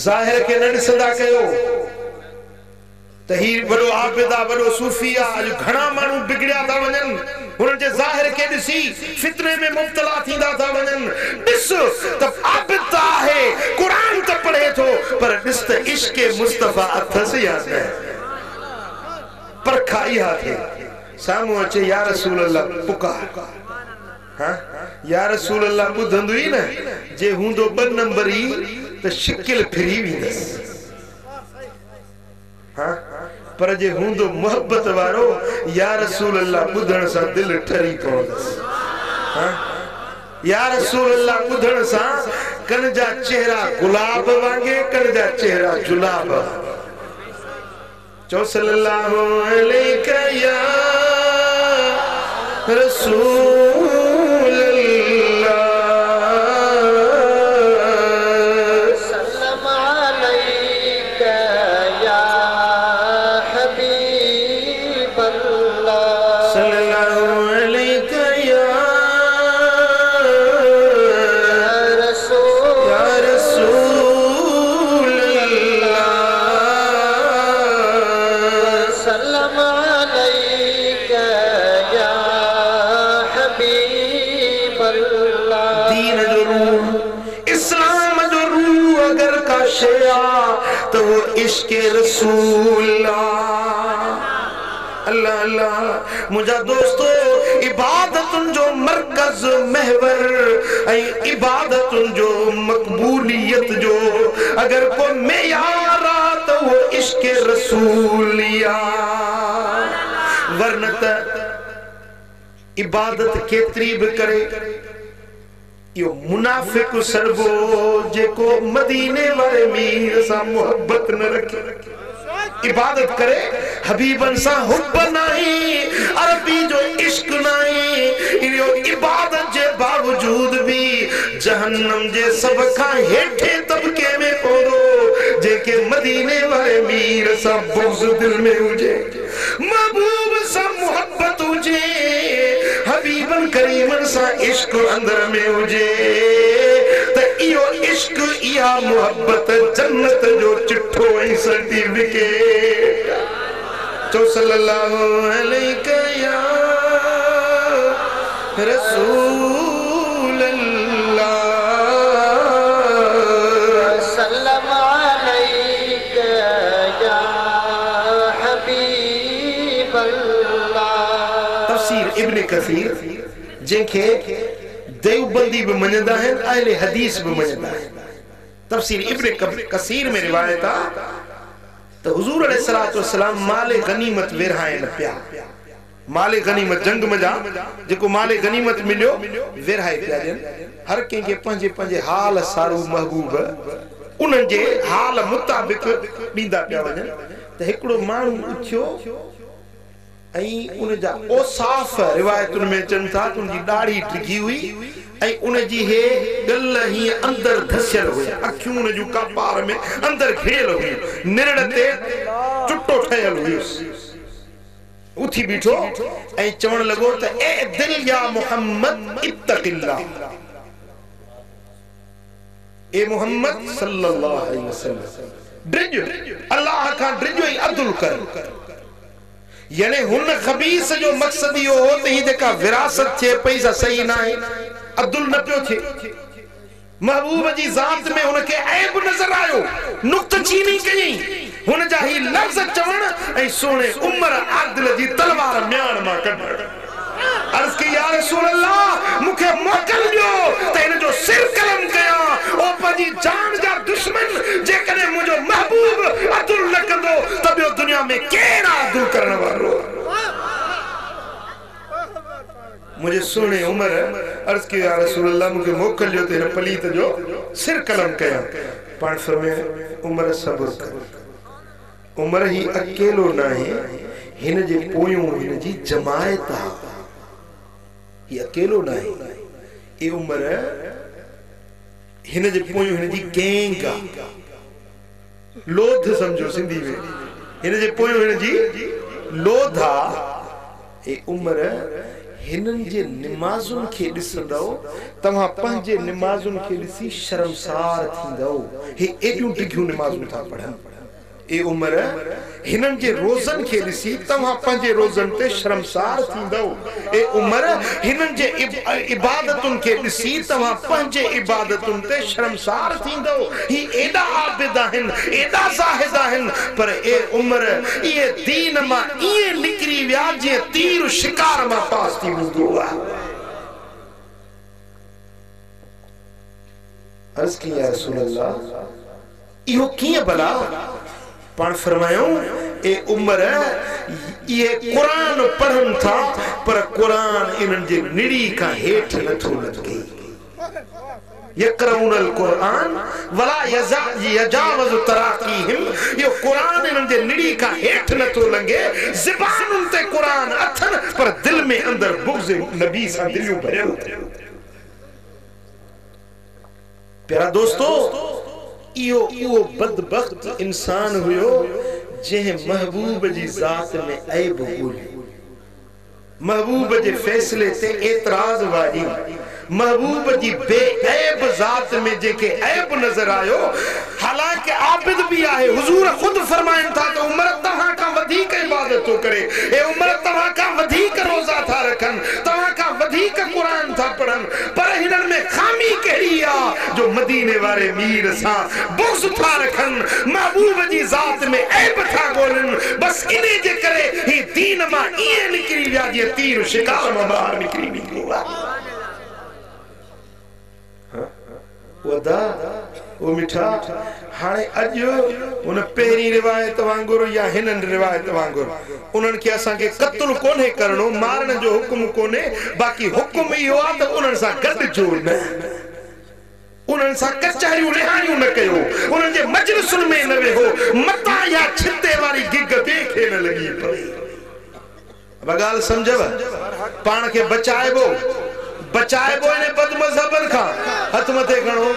जाहिर के न ॾिसंदा कयो त ही बड़ो आबिदा बड़ो सूफिया अॼु घणा माण्हू बिगड़िया था वञनि हुननि जे ज़ाहिर के ॾिसी फितने में मुब्तला थींदा था वञनि ॾिस त आबिद त आहे कुरान त पढ़े थो पर ॾिस त इश्क़ मुस्तफ़ा अथसि या न परखा इहा थिए सामू अचे या रसूल अल्लाह पुकार हां या रसूल अल्लाह बुधंदो ही न जे हुंदो 2 नंबरी त शिकिल फिरी विंदस हां पर जे हुंदो मोहब्बत वारो या रसूल अल्लाह बुधण सा दिल ठरी पवंदस हां या रसूल अल्लाह बुधण सा कन जा चेहरा गुलाब वांगे कन जा चेहरा जुलाब चो सल्लल्लाहु अलैहि या रसूल अल्लाह सल्लम अलैका या हबीब अल्लाह सल्लल्लाहु अलैका या रसूल अल्लाह सल्लम अलैका या हबीब अल्लाह दीन जो रूह इस्लाम जो रूह अगर का शेया तो वो इश्क़ रसूल अल्लाह अल्लाह मुझा दोस्तों इबादतुन जो मरकज महवर ऐं इबादतुन जो मकबूलियत जो अगर को मेयार तो वो इश्क रसूलिया वरनत इबादत केतरी भी करे यो मुनाफिक सरबो जेको मदीने वाले मीर सा मोहब्बत न रखे इबादत करे हबीबन सा हुब्ब नहीं अरबी जो इश्क नहीं इयो इबादत जे बावजूद भी जहन्नम जे सब का हेठे तबके में पौधो जेके मदीने वाले मीर सा बुग़्ज़ दिल में हुजे महबूब सा मोहब्बत हुजे हबीबन करीमन सा इश्क अंदर में हुजे तो इयो इश्क इया मोहब्बत जन्नत जो चिट्ठो ऐं सर्टिफिकेट तो सल्लल्लाहु अलैहि या रसूल अल्लाह सल्लम अलैका या हबीब अल्लाह। तफसीर इब्न कसीर जेके देवबंदी भी मञंदा आहिनि अहले हदीस भी मञंदा आहिनि तफसीर इब्न कसीर में रिवायत आ तो हुजूर अलैहिस्सलातु वस्सलाम माले गनीमत विरहाइन पिया माले गनीमत जंग में जा जेको माले गनीमत मिलियो विरहाए पिया ॾियनि हर कंहिंखे पंहिंजे पंहिंजे हाल सारू महबूब उन्हनि जे हाल मुताबिक ॾींदा पिया वञनि त हिकिड़ो माण्हू उथियो ऐं उन जा औसाफ रिवायतुनि में चवनि था त उनजी ॾाढ़ी टिकी हुई ऐं उनजी हे गल ही अंदर धसियल हुई अखियूं उन जूं कपार में अंदर घेल हुई निरड़ ते चुट्टो ठहियल हुई उथी बीठो ऐं चवण लॻो त ए दिल या मोहम्मद इत्तक़िल्लाह ए मोहम्मद सल्लल्लाहु अलैहि वसल्लम ड्रिज अल्लाह का ड्रिज ऐं अदल कर यानी हुन खबीस जो मकसद यो हो त ही जेका विरासत थे पैसा सही ना है अब्दुल न पियो थे महबूब जी जात में उनके ऐब नजर आयो नुक्तचीनी कई हुन जा ही लफ्ज चवण ऐं सोने उमर आदिल जी तलवार म्यान मां कढ अर्ज की या रसूल अल्लाह मुखे मोकल दियो त इन जो सिर कलम कया ओ पंजी जान जा दुश्मन जे कने मुजो महबूब अदुल न कंदो तब यो दुनिया में केड़ा अदुल करण वालो मुझे सुने उमर अर्ज की या रसूल अल्लाह मुखे मोकल दियो त इन पलीत जो सिर कलम कया पाण फरमाए उमर सब्र कर उमर ही अकेलो नहीं हिन जे पोयों हिन जी जमायत आ ये अकेलो नहीं ये उमर हिन जे पोयों हिन जी गैंग आ लोध समझो सिंधी में हिन जे पोयों हिन जी लोधा ए उमर हिनन जे नमाजुन के दिसंदो तमा पंजे नमाजुन के दिसी शर्मसार थींदो हे एडियूं टिकियूं नमाजुन था पढ़न ए उमर हिनन जे रोजन के दिसी तमा पंजे रोजन ते शर्मसार थींदो ए उमर हिनन जे इबादतुन के दिसी तमा पंजे इबादतुन ते शर्मसार थींदो ही एडा आबिद आहिन एडा जाहिद आहिन पर ए उमर ये दीन मा ये निकरी विया जे तीर शिकार मा पास थी वंदो आ अर्ज की या रसूल अल्लाह इहो कीअं भला पाण फरमायो ए उमर ये कुरान पढ़न था पर कुरान इनन जे निड़ी का हेठ नथो लगे यकरउन अल कुरान वला यजावज तराकीहिम यो कुरान इनन जे निड़ी का हेठ नथो लगे ज़बानुन ते कुरान अथन पर दिल में अंदर बुग़्ज़ नबी सा दिलियों भरियल प्यारा दोस्तों इयो बदबख्त इंसान हुयो जे महबूब जी जात में ऐब बोली महबूब जे फैसले ते एतराज वारी महबूब जी बेऐब जात में जेके ऐब नजर आयो हालांकि आबिद भी आहे हुजूर खुद फरमाइन था तो उमर तहां का वधिक इबादत तो करे ए उमर तहां का वधिक रोजा था रखन तहां का वधिक वधीक कुरान था पढ़न पर हिनन में खामी कहिड़ी आ जो मदीने वाले मीर सा बुग़्ज़ था रखन महबूब जी ज़ात में ऐब था ॻोल्हन बस इने जे करे ही दीन मां ईअं निकिरी विया जीअं तीर शिकार मां ॿाहिरि निकिरी निकिरो आहे वदा वो मिठा हाने अजो उन पेरी रिवायत वांगुर या हिनन रिवायत वांगुर उनन के असा के कत्ल कोने करनो मारन जो हुक्म कोने बाकी हुक्म इहो आ त उनन सा गड जोड़ न उनन सा कचहरियूं रिहाणियूं न कयो उनन जे मजलिसुन में न वेहो मता या छिते वाली गिग देखे न लगी पई बगाल समझव पान के बचाएबो इने बदमज़हबन का हथ मथे खणो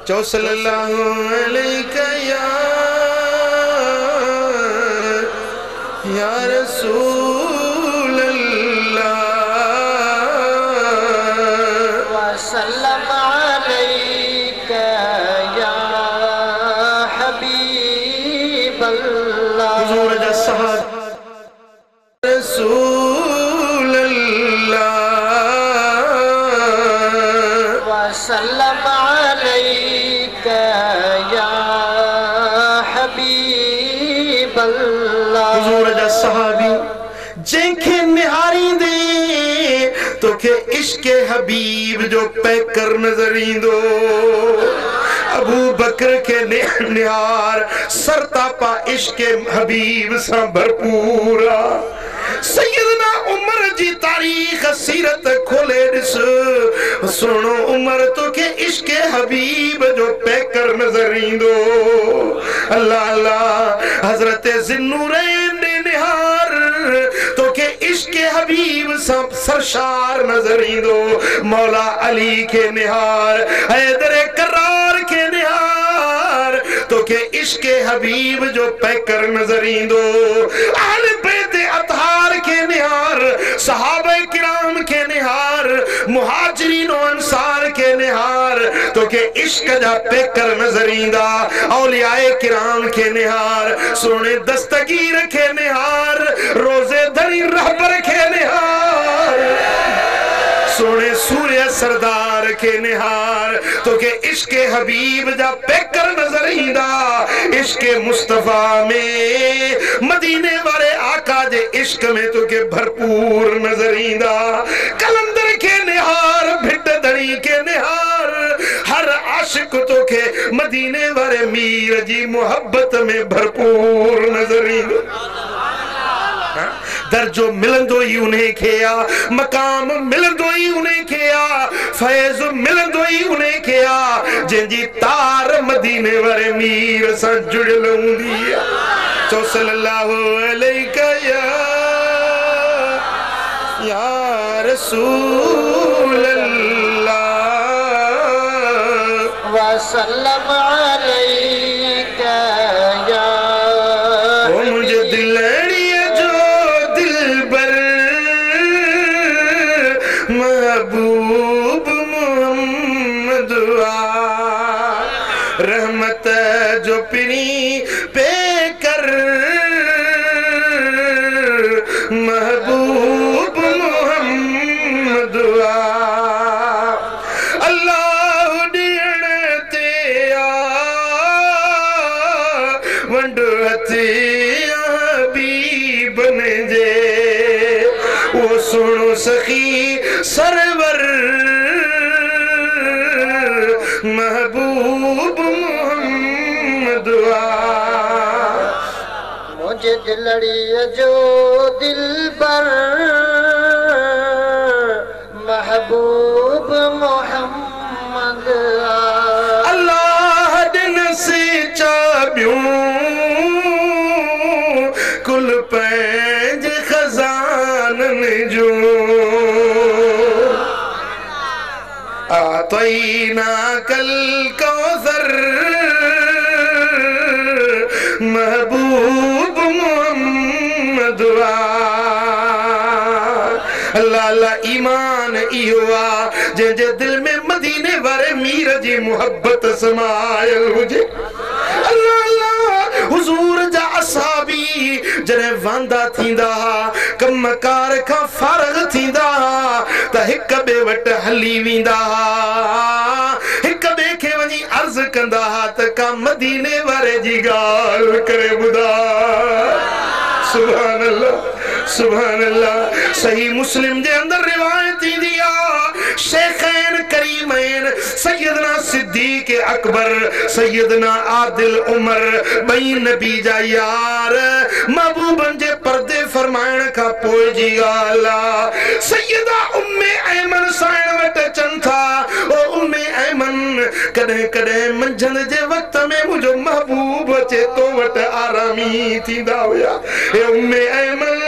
चो सल्लल्लाहु अलैहि या रसूल अल्लाह वसल्लम अलैका या हबीब अल्लाह हुजूर जा सहाब रसूल अल्लाह वसल्लम अलैका या हबीब अल्लाह हुजूर जा सहाबी जेंखे निहारी दे तोखे इश्क हबीब जो पैकर नजर ईंदो अबू बकर के निहार सरतापा इश्क हबीब सा भरपूर सैयदना उमर जी तारीख सीरत खोले दिस सुनो उमर तो के इश्क हबीब जो पैकर नजर ईंदो अल्लाह अल्लाह हजरत ज़िन्नूरैन निहार तो के इश्क हबीब सब सरशार नजर ईंदो मौला अली के निहार हैदर करार के निहार तो के इश्क हबीब जो पैकर नजर ईंदो अहले बैत अतहार के निहार सहाबा किराम के निहार मुहाजिरीन और अंसार के निहार तो के इश्क जा पैकर नजर ईंदा औलियाए किराम के निहार सोने दस्तगीर के निहार रोजे धनी रहबर के निहार सोने सूर्य सरदार के निहार तो के इश्क हबीब जा पैकर नजर ईंदा इश्क मुस्तफा में मदीने वाले आका दे इश्क में तो के भरपूर नजर ईंदा कलंदर के निहार भिट धनी के निहार हर आशिक तो के मदीने वाले मीर जी मोहब्बत में भरपूर नजर ईंदा दर्जो मिलंदो ही उन्हें किया मकाम मिलंदो ही उन्हें किया फैज मिलंदो ही उन्हें किया जिंजी तार मदीने वाले मीर सा जुड़ल हुंदी तो सल्लल्लाहु अलैहि या रसूल अल्लाह वसल्लम अलैका या मुझे दिलड़ी महबूब मोहम्मद रहमत जो पिरी पे कर महबूब मोहम्मद अल्लाह डियण ते वंड हथे हबीब ने जे वो सुनो सखी सरवर महबूब मोहम्मद मुझे दिलड़ी जो दिल पर महबूब मोहम्मद अल्लाह दिन से चाबियों कुल पैज खजानन जो आतैना कल कौसर महबूब मोहम्मद अल्लाह अल्लाह ईमान इहुआ जे दिल में मदीने वाले मीर जी मोहब्बत समायल हुजे अल्लाह अल्लाह हुजूर जा असहाबी जने वांदा थींदा कमकार का फारग थींदा त हिक बे वट हली वींदा हिक बे के वनी अर्ज कंदा त का मदीने वारे जी गाल करे बुदा सुभान अल्लाह सही मुस्लिम जे अंदर रिवायत दिया शेखैन करीमैन सैयदना सिद्दीक अकबर सैयदना आदिल उमर बई नबी जा यार महबूबन जे पर्दे फरमाइण का पोइ जी गाला सैयदा उम्मे ऐमन साइण वट अचन था ओ उम्मे ऐमन कदे कदे मंझंद जे वक्त में मुझो महबूब अचे तो वट आरामी थींदा हुया ए उम्मे ऐमन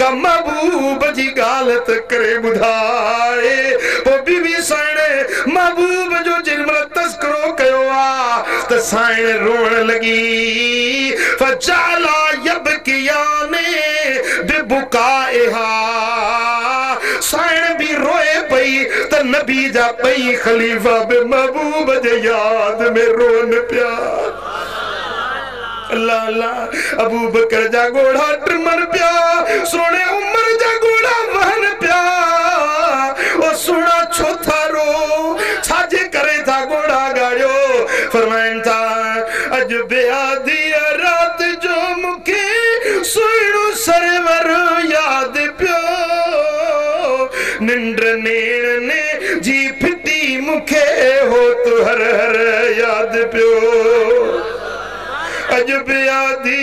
का महबूब जी गालत करे बुधाए ओ बीबी साइण महबूब जो जिनमल तस्करो कयो आ त साइण रोण लगी फजाला यबकियाने बेबुकाएहा साइण भी रोए पई त नबी जा पई खलीफा बे महबूब जे याद में रोन पिया अल्लाह अल्लाह अबू बकर जा घोड़ा ट्रमर पिया सोने उमर जा घोड़ा वहन पिया ओ सुना छोथा रो छाजे करे था घोड़ा गाड़ियो फरमाइन था अज बेआदी रात जो मुके सुणो सरवर याद पियो निंड नेण ने जी फिटी मुखे हो तो हर हर याद पियो अज बेआदी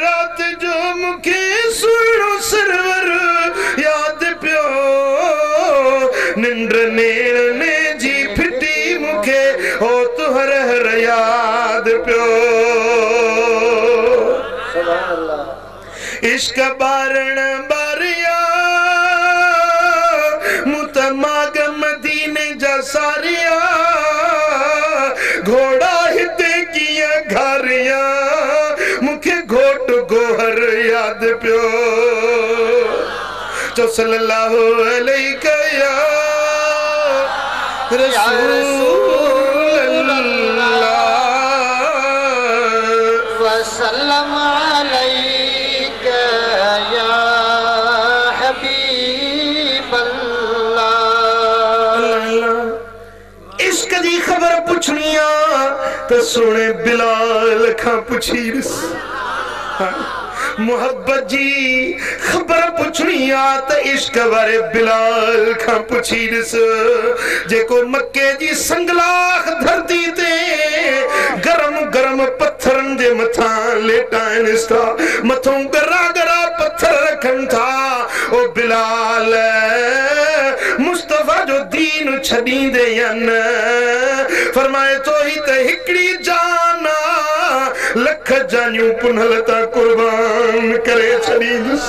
रात जो मुखे सुणो सरवर याद पियो निंड नेण ने जी फिटी मुखे हो तो हर हर याद पियो इश्क बारण बारिया मुतमाग मदीने जा सारिया घोड़ा हिते किया घरिया मुखे घोट गोहर याद पियो तो सल्लल्लाहु अलैहि या रसूल अल्लाह वसल्लम अलैका या हबीब अल्लाह इश्क दी खबर पुछनी तो सुने बिलाल खा पुछी मोहब्बत जी खबर पुछनी तो इश्क बारे बिलाल खा पुछी जेको मक्के जी संगलाख धरती ते गरम गरम पत्थरन जे मथा लेटाइन था मथों गरा गरा पत्थर रखन था ओ बिलाल मुस्तफा जो दीन छडींदे यन फरमाए तो ही ते हिकड़ी जाना लख जानियूं पुनहलता कुर्बान करे छडींदुस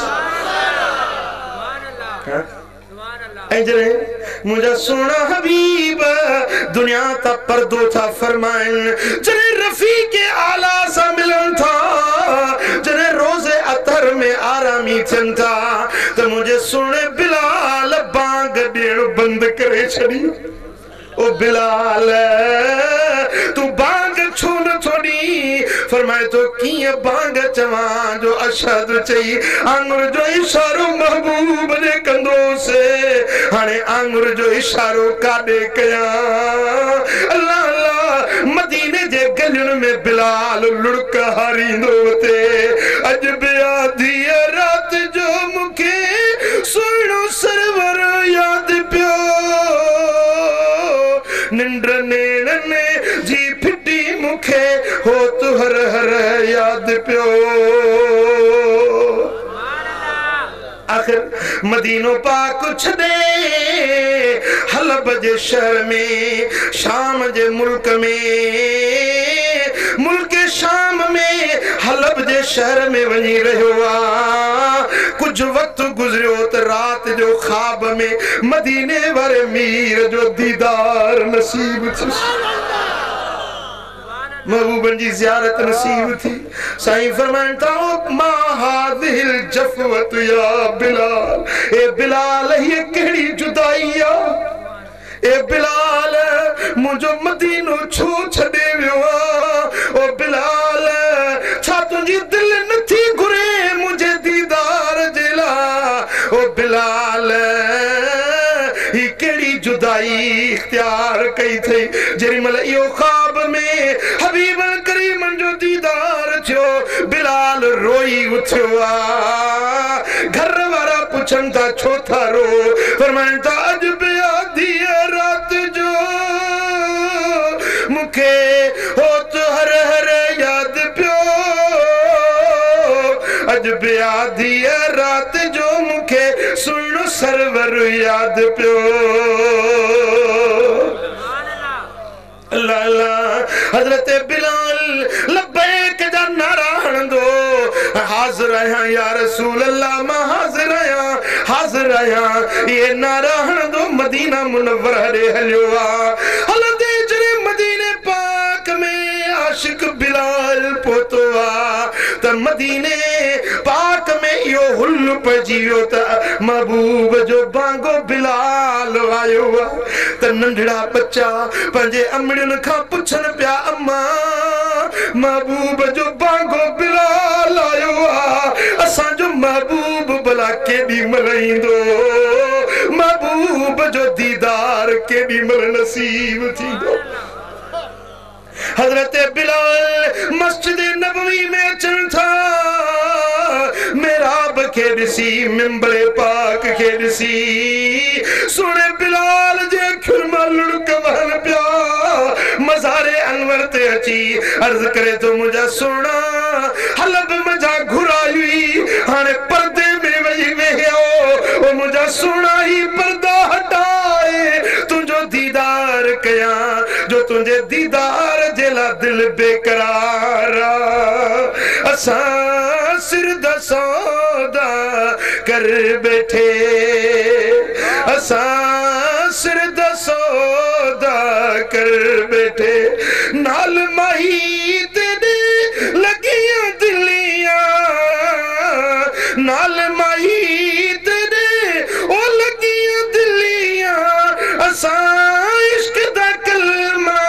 मुझा सोना हबीब दुनिया ता पर्दो था फरमाइन जने रफीके आला सा मिलन था जने रोजे अतर में आरामी थन था तो मुझे सुने बिलाल बांग देण बंद करे छड़ी ओ बिलाल तू बांग छो न छोड़ी फरमाए तो किए बांग चवा जो अशद चई आंगुर जो इशारो महबूब ने कंदो से हाने आंगुर जो इशारो काडे कया अल्लाह अल्लाह मदीने जे गलियुन में बिलाल लुड़क हारींदो ते अज बेआदी रात जो मुखे सुणो सरवर याद पियो निंड नेण ने जी फिटी मुखे हो तू हर हर याद पियो आखिर मदीनो पाक छदे हलब जे शहर में शाम जे मुल्क शाम में हलब जे शहर में वनी रहो कुछ वक्त गुजरियो तो रात जो ख्वाब में मदीने वाले मीर जो दीदार नसीब थी महबूबन जी ज़ियारत नसीब थी साईं फरमाता मा हादिल जफवत या बिलाल ए बिलाल ये केड़ी जुदाई ए बिलाल मुझो मदीनो छो छड़े वियो ओ बिलाल छा तुझी दिल नथी घुरे मुझे दीदार जुदाई इख्तियार कई थी जेरी मल यो ख्वाब में हबीब करीम जो दीदार थियो बिलाल रोई उठ्यो घर वारा पुछन था छो था रो फरमान था अज आधी रात जो मुखे हो तो हर हर याद प्यो अज आधी रात जो मुखे सुन सरवर याद प्यो लाला हजरत बिलाल लब्बैक जा नारा हण दो हाजिर आया या रसूल अल्लाह मैं हाजिर आया ये नारा हण दो मदीना मुनव्वरा रे हलियो हलदे जरे मदीने पाक में आशिक बिलाल पोतवा त मदीने पाक में यो हुल पजियो त महबूब जो बांगो बिलाल आयो त नंढड़ा बच्चा पंजे अमड़न का पुछन पिया अम्मा महबूब जो बांगो बिलाल आयो असा जो महबूब भला केडी मलईंदो महबूब जो दीदार केडी मल नसीब थींदो हजरत बिलाल मस्जिद नबवी में अचन था मेराब के ॾिसी मिंबरे पाक के ॾिसी सुने बिलाल जे खुरमा लुड़क वहन पिया मज़ारे अनवर ते अची अर्ज करे तो मुझा सोना हलब मजा घुराई हाने पर्दे में वही वेहो ओ मुझा सोना ही पर्दा हटाए तुझो दीदार कया जो तुझे दीदार जेला दिल बेकरार असा सिर दसौदा कर बैठे असा सिर दसौदा कर बैठे नाल माही तेरे लगियां दिलियां नाल माही तेरे ओ लगियां दिलियां असा इश्क दा कलमा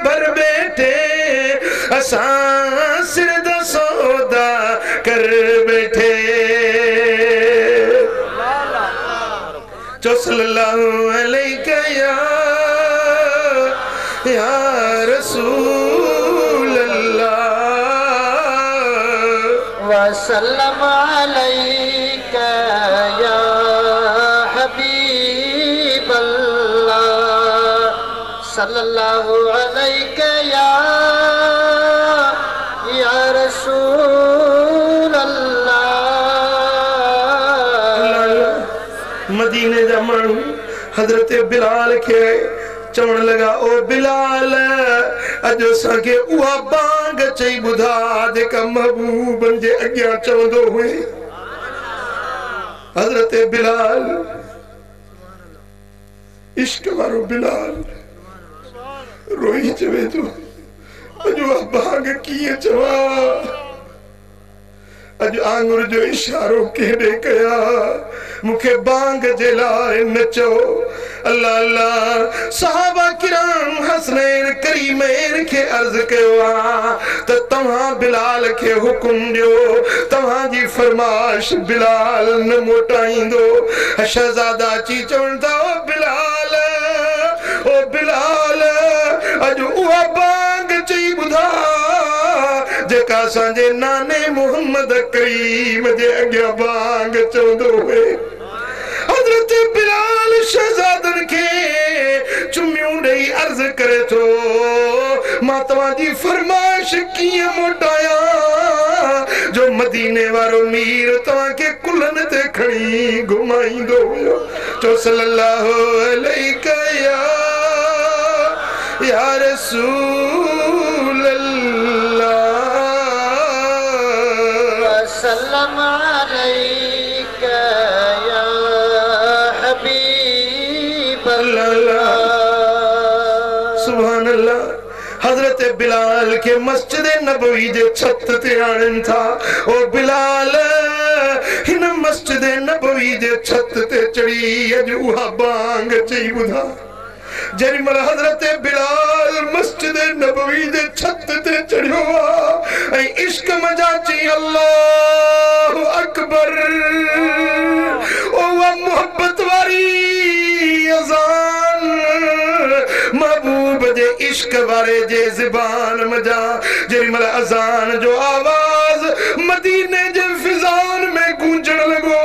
भर बैठे असा सिर दा सौदा कर बैठे जो सल्लल्लाहु अलैहि या रसूल अल्लाह वसल्लम अलैका या हबीब अल्लाह सल्लल्लाहु अलैका या रसूल अल्लाह मदीने जा मानू हजरत बिलाल के चवण लगा ओ बिलाल अजो सके उहा बांग चई बुधा जेका महबूब जे अग्या चवंदो हुए हजरत बिलाल इश्क वारो बिलाल रोई चवे तो अजो बांग किए चवा अज आंगुर जो इशारो केड़े कया मुखे बांग जे लाए नचो अल्लाह अल्लाह सहाबा किराम हसनैन करीमैन के अर्ज कयो त तव्हां बिलाल के हुकुम दियो तव्हां जी फरमाइश बिलाल न मोटाईंदो शहजादा ची चवंदा ओ बिलाल अज उहा बांग चई बुधा जेका असांजे नाने मोहम्मद करीम जे अॻियां बांग चवंदो हुए हज़रत बिलाल शहजादन के चुमियूं ॾेई अर्ज़ करे थो मां तव्हांजी फरमाइश कीअं मोटाया जो मदीने वारो मीर तव्हांखे कुल्हनि ते खणी घुमाईंदो हुयो चो सल्लल्लाहु अलैका या रसूल सल्लम अलैका या हबीब अल्लाह सुभान अल्लाह हजरत बिलाल के मस्जिद नबवी जे छत ते आणन था ओ बिलाल हिन मस्जिद नबवी जे छत ते चढ़ी अज उहा बांग चई बुधा जरिमल हजरत बिलाल मस्जिद नबवी दे छत ते चढ़ियो ऐ इश्क मजाची अल्लाह अकबर ओ मोहब्बत वारी अजान जे ज़बान मजा जेरी मल अजान जो आवाज मदीने जे फिजान में गूंजण लगो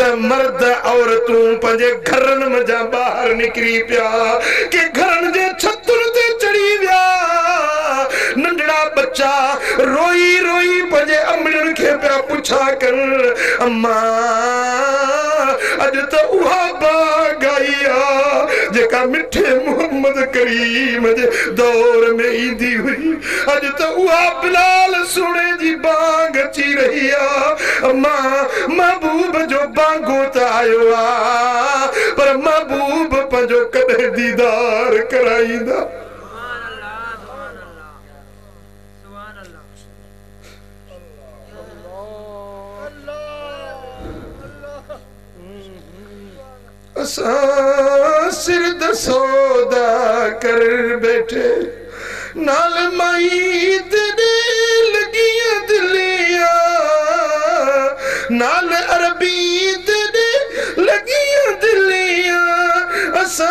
त मर्द औरतूं पंजे घरन मजा बाहर निकरी पिया के घरन जे छतुन ते चढ़ी विया नंढड़ा बच्चा रोई रोई पंजे अमड़न के पिया पुछा कर अम्मा अज तो उहा बाग आई आ जेका मिठे मोहम्मद करीम जे दौर में ईंदी हुई अज तो उहा बिलाल सोने जी बांग अची रही आ अम्मा महबूब जो बांगो त आयो आ पर महबूब पंजो कदे दीदार कराईंदा सिर दसौदा कर बैठे नाल माई तेरे लगियां दिलिया नाल अरबी तेरे लगियां दिलिया असा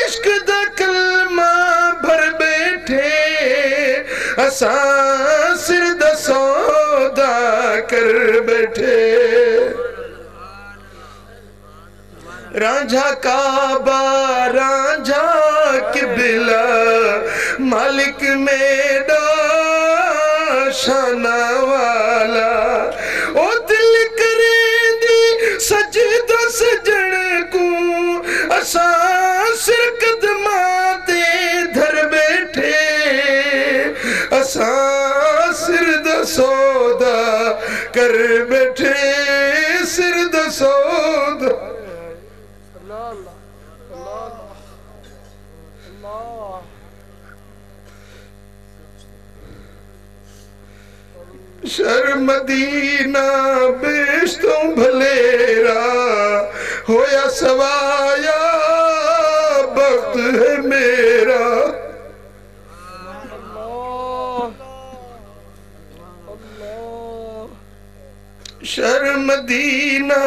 इश्क दा कलमा भर बैठे असा सिर दसौदा कर बैठे रांझा काबा रांझा किबला मालिक मेरा शाना वाला ओ दिल करेंदी सजदा सजन को असा सिर कदमा ते धर बैठे असा सिर दा सौदा कर बैठे सिर दा सौदा शर मदीना बेशतों भलेरा होया सवाया बख्त है मेरा शर मदीना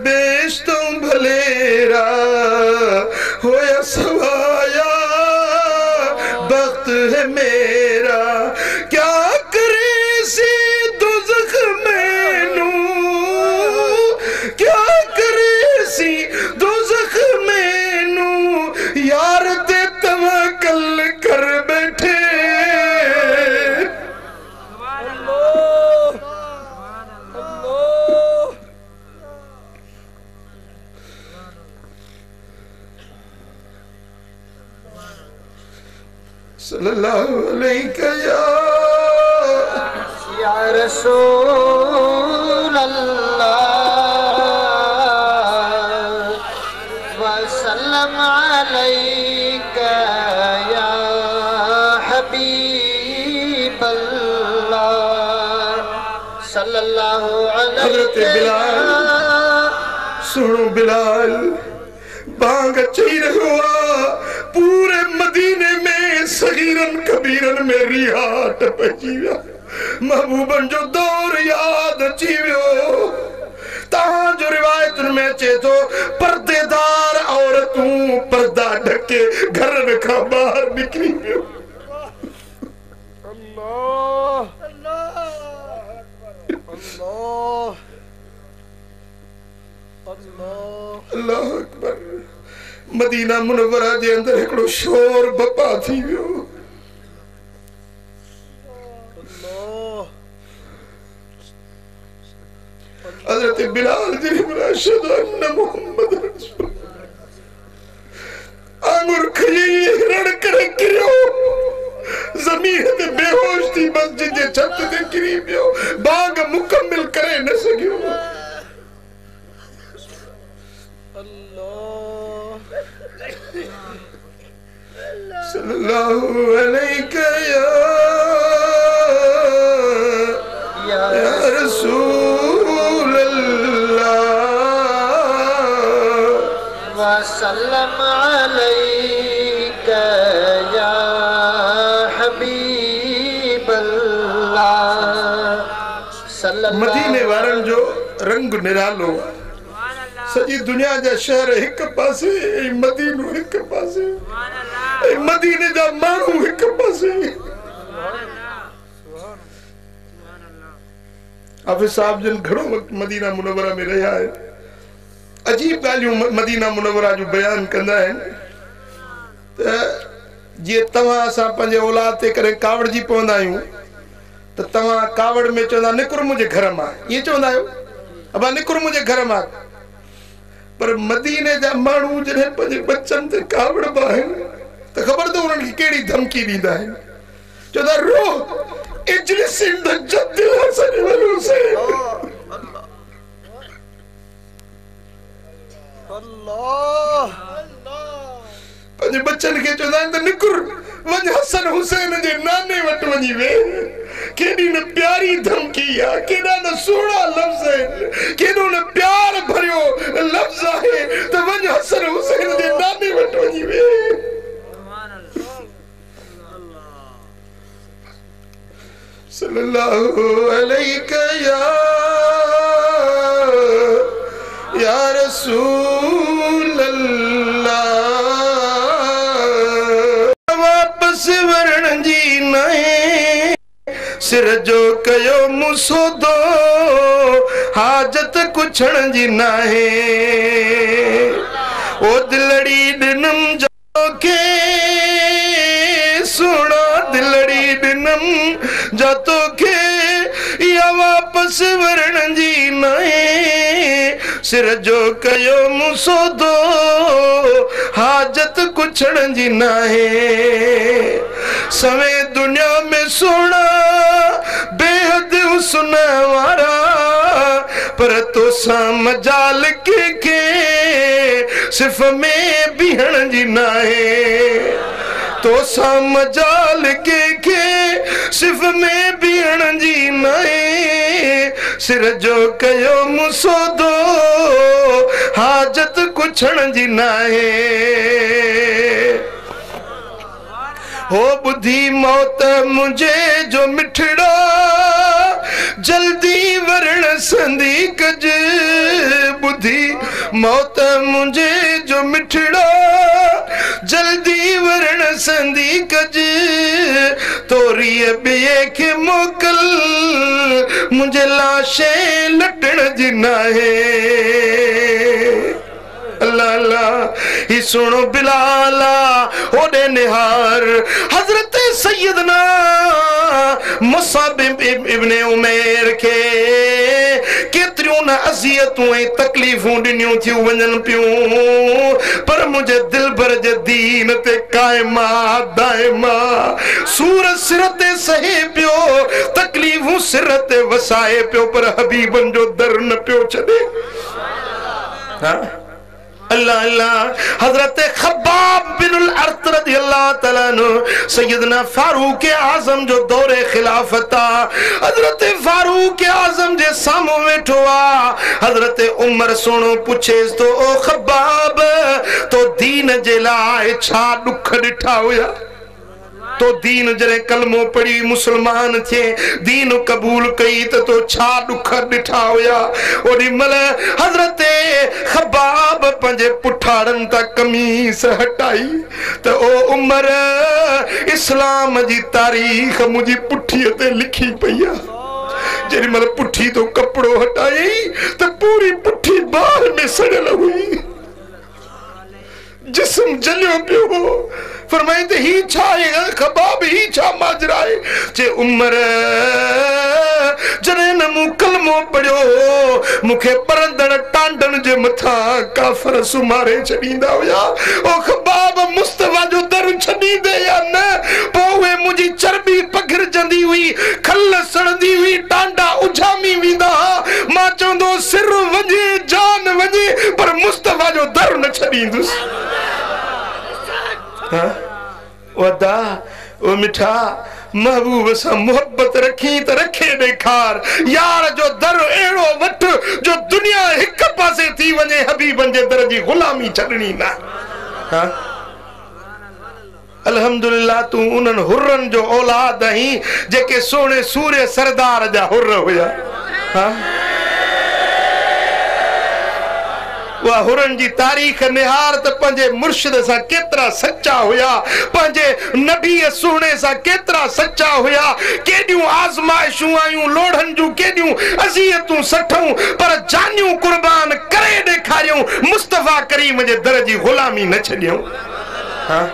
बेशतों भलेरा होया सवाया बख्त है मेरा क्या करे सी दोज़ख मैनू क्या करे सी दोज़ख मैनू यार ते तवक्कल कर बैठे सल्लल्लाहु अलैहि या रसूल अल्लाह वसल्लम अलैका या हबीब अल्लाह सल्लल्लाहु अलैहि सुनो बिलाल बांग चई रहो पूरे मदीने में सगीरन कबीरन में रिहाट पची विया महबूबन जो दौर याद अची वियो तहां जो रिवायत में चे तो पर्देदार औरतूं पर्दा ढके घर खां बाहर निकरी वियो अल्लाह अल्लाह अल्लाह अल्लाह अकबर मदीना मुनव्वरा जे अंदर एकड़ो शोर बपा थी वियो हज़रत बिलाल जी अशहदु अन्ना मुहम्मद रसूल आंगुर खई रण करे किरो जमीन ते बेहोश थी मस्जिद जे छत ते किरी पियो बाग मुकम्मल करे न सकियो सल्लल्लाहु अलैहि या रसूल अल्लाह वसल्लम अलैका या हबीब अल्लाह मदीने वारन जो रंग निरालो सजी दुनिया जा शहर एक पासे मदीनो एक पासे मदीने जा मानू एक पासे हाफिज साहब जन घणो वक्त मदीना मुनव्वरा में रहा है अजीब गालियों मदीना मुनव्वरा जो बयान कंदा है जे तवा सा पंजे औलाद ते करे कावड़ जी पवंदा आयूं तो तवा कावड़ में चोंदा निकुर मुझे घर मा ये चोंदा आयो अबा निकुर मुझे घर मा पर मदीने जा मानू जने पंजे बच्चन ते कावड़ बाहन तो खबर तो उन्हनि केड़ी धमकी दींदा है चोंदा रो इजलिस इन द जद्दिल हसन वल हुसैन अल्लाह पंजे बच्चन के चोंदा त निकुर वज हसन हुसैन जे नाने वट वनी वे केडी न प्यारी धमकी आ केडा न सोना लफ्ज है केडो न प्यार भरियो लफ्ज है तो वज हसन हुसैन जे नाने वट वनी वे सल्लल्लाहु अलैहि या रसूल अल्लाह वापस वरण जी नए सिर जो कयो मुसोदो हाजत कुछण जी नाहे ओ दिलड़ी दिनम जो के सुनो दिलड़ी दिनम जातो के या वापस वरण जी नए सिर जो कयो मुसोदो हाजत कुछण जी नाहे सवे दुनिया में सोना बेहद हुस्न वारा पर तो सा मजाल के सिर्फ में बिहण जी नाहे तो सा मजाल के सिर्फ में बिहण जी नाहे सिर जो कयो मुसोदो हाजत कुछण जी नाहे हो बुद्धि मौत मुझे जो मिठड़ा जल्दी वरण संदी कज बुद्धि मौत मुझे जो मिठड़ा जल्दी वरण संदी कज तोरी बिये के मोकल मुझे लाशे लटण जी नाहे अल्लाह अल्लाह ही सुनो बिलाला ओडे निहार हजरत सैयदना मुसअब इब्ने उमैर के केतिरियूं न अज़ियतूं ऐं तकलीफ़ूं ॾिनियूं थियूं वञनि पियूं पर मुंहिंजे दिल भर जे दीन ते काइमा दाइमा सूर सिर ते सहे पियो तकलीफ़ूं सिर ते वसाए पियो पर हबीबन जो दर न पियो छॾे हाँ अल्लाह अल्लाह हजरत खब्बाब बिन अर्त रज़ियल्लाहु तआला अन्हु सैयदना फारूक आज़म जो दौरे खिलाफत हजरत फारूक आज़म जे सामू वेठो आ हजरत उमर सोनो पुछेस तो ओ खब्बाब तो दीन जे लाए छा दुख ॾिठा हुया तो दीन जरे कलमो पढ़ी मुसलमान थे दीन कबूल कई तो छा दुख ॾिठा हुया ओडी मल हजरत खब्बाब पंजे पुठाड़न ता कमीस हटाई तो ओ उमर इस्लाम जी तारीख मुझी पुठी ते लिखी पई जेरी मल पुठी तो कपड़ो हटाई तो पूरी पुठी बाहर में सड़ल हुई जिस्म जलियो पियो फरमाई ते ही छा है खबाब ही छा माजरा है जे उमर जने न मु कलमो पढ़ियो मुखे परंदड़ टांडन जे मथा काफर सुमारे छडींदा हुया ओ खबाब मुस्तफा जो दर छडींदे या न पोवे मुजी चर्बी पघर जंदी हुई खल सड़दी हुई टांडा उजामी विंदा मां चंदो सिर वजे जान वजे पर मुस्तफा जो दर न छडींदुस वदा ओ मिठा महबूब सा मोहब्बत रखी तो रखे ॾेखार यार जो दर एड़ो वठ जो दुनिया एक पासे थी वने हबीबन जे दर जी गुलामी छडनी ना हां अल्हम्दुलिल्लाह तू उनन हुर्रन जो औलाद ही जेके सोने सूर्य सरदार जा हुर्र हुया हां वा हुरन जी तारीख निहार त पंजे मुर्शिद सा केतरा सच्चा हुया, पंजे नबी सुहणे सा केतरा सच्चा हुया। केडियूं आज़माइशूं आयूं लोढ़न जूं, केडियूं अज़ियतूं सठूं, पर जानियूं कुर्बान करे ॾेखारियूं, मुस्तफ़ा करीम जे दर जी गुलामी न छॾियूं। हाँ,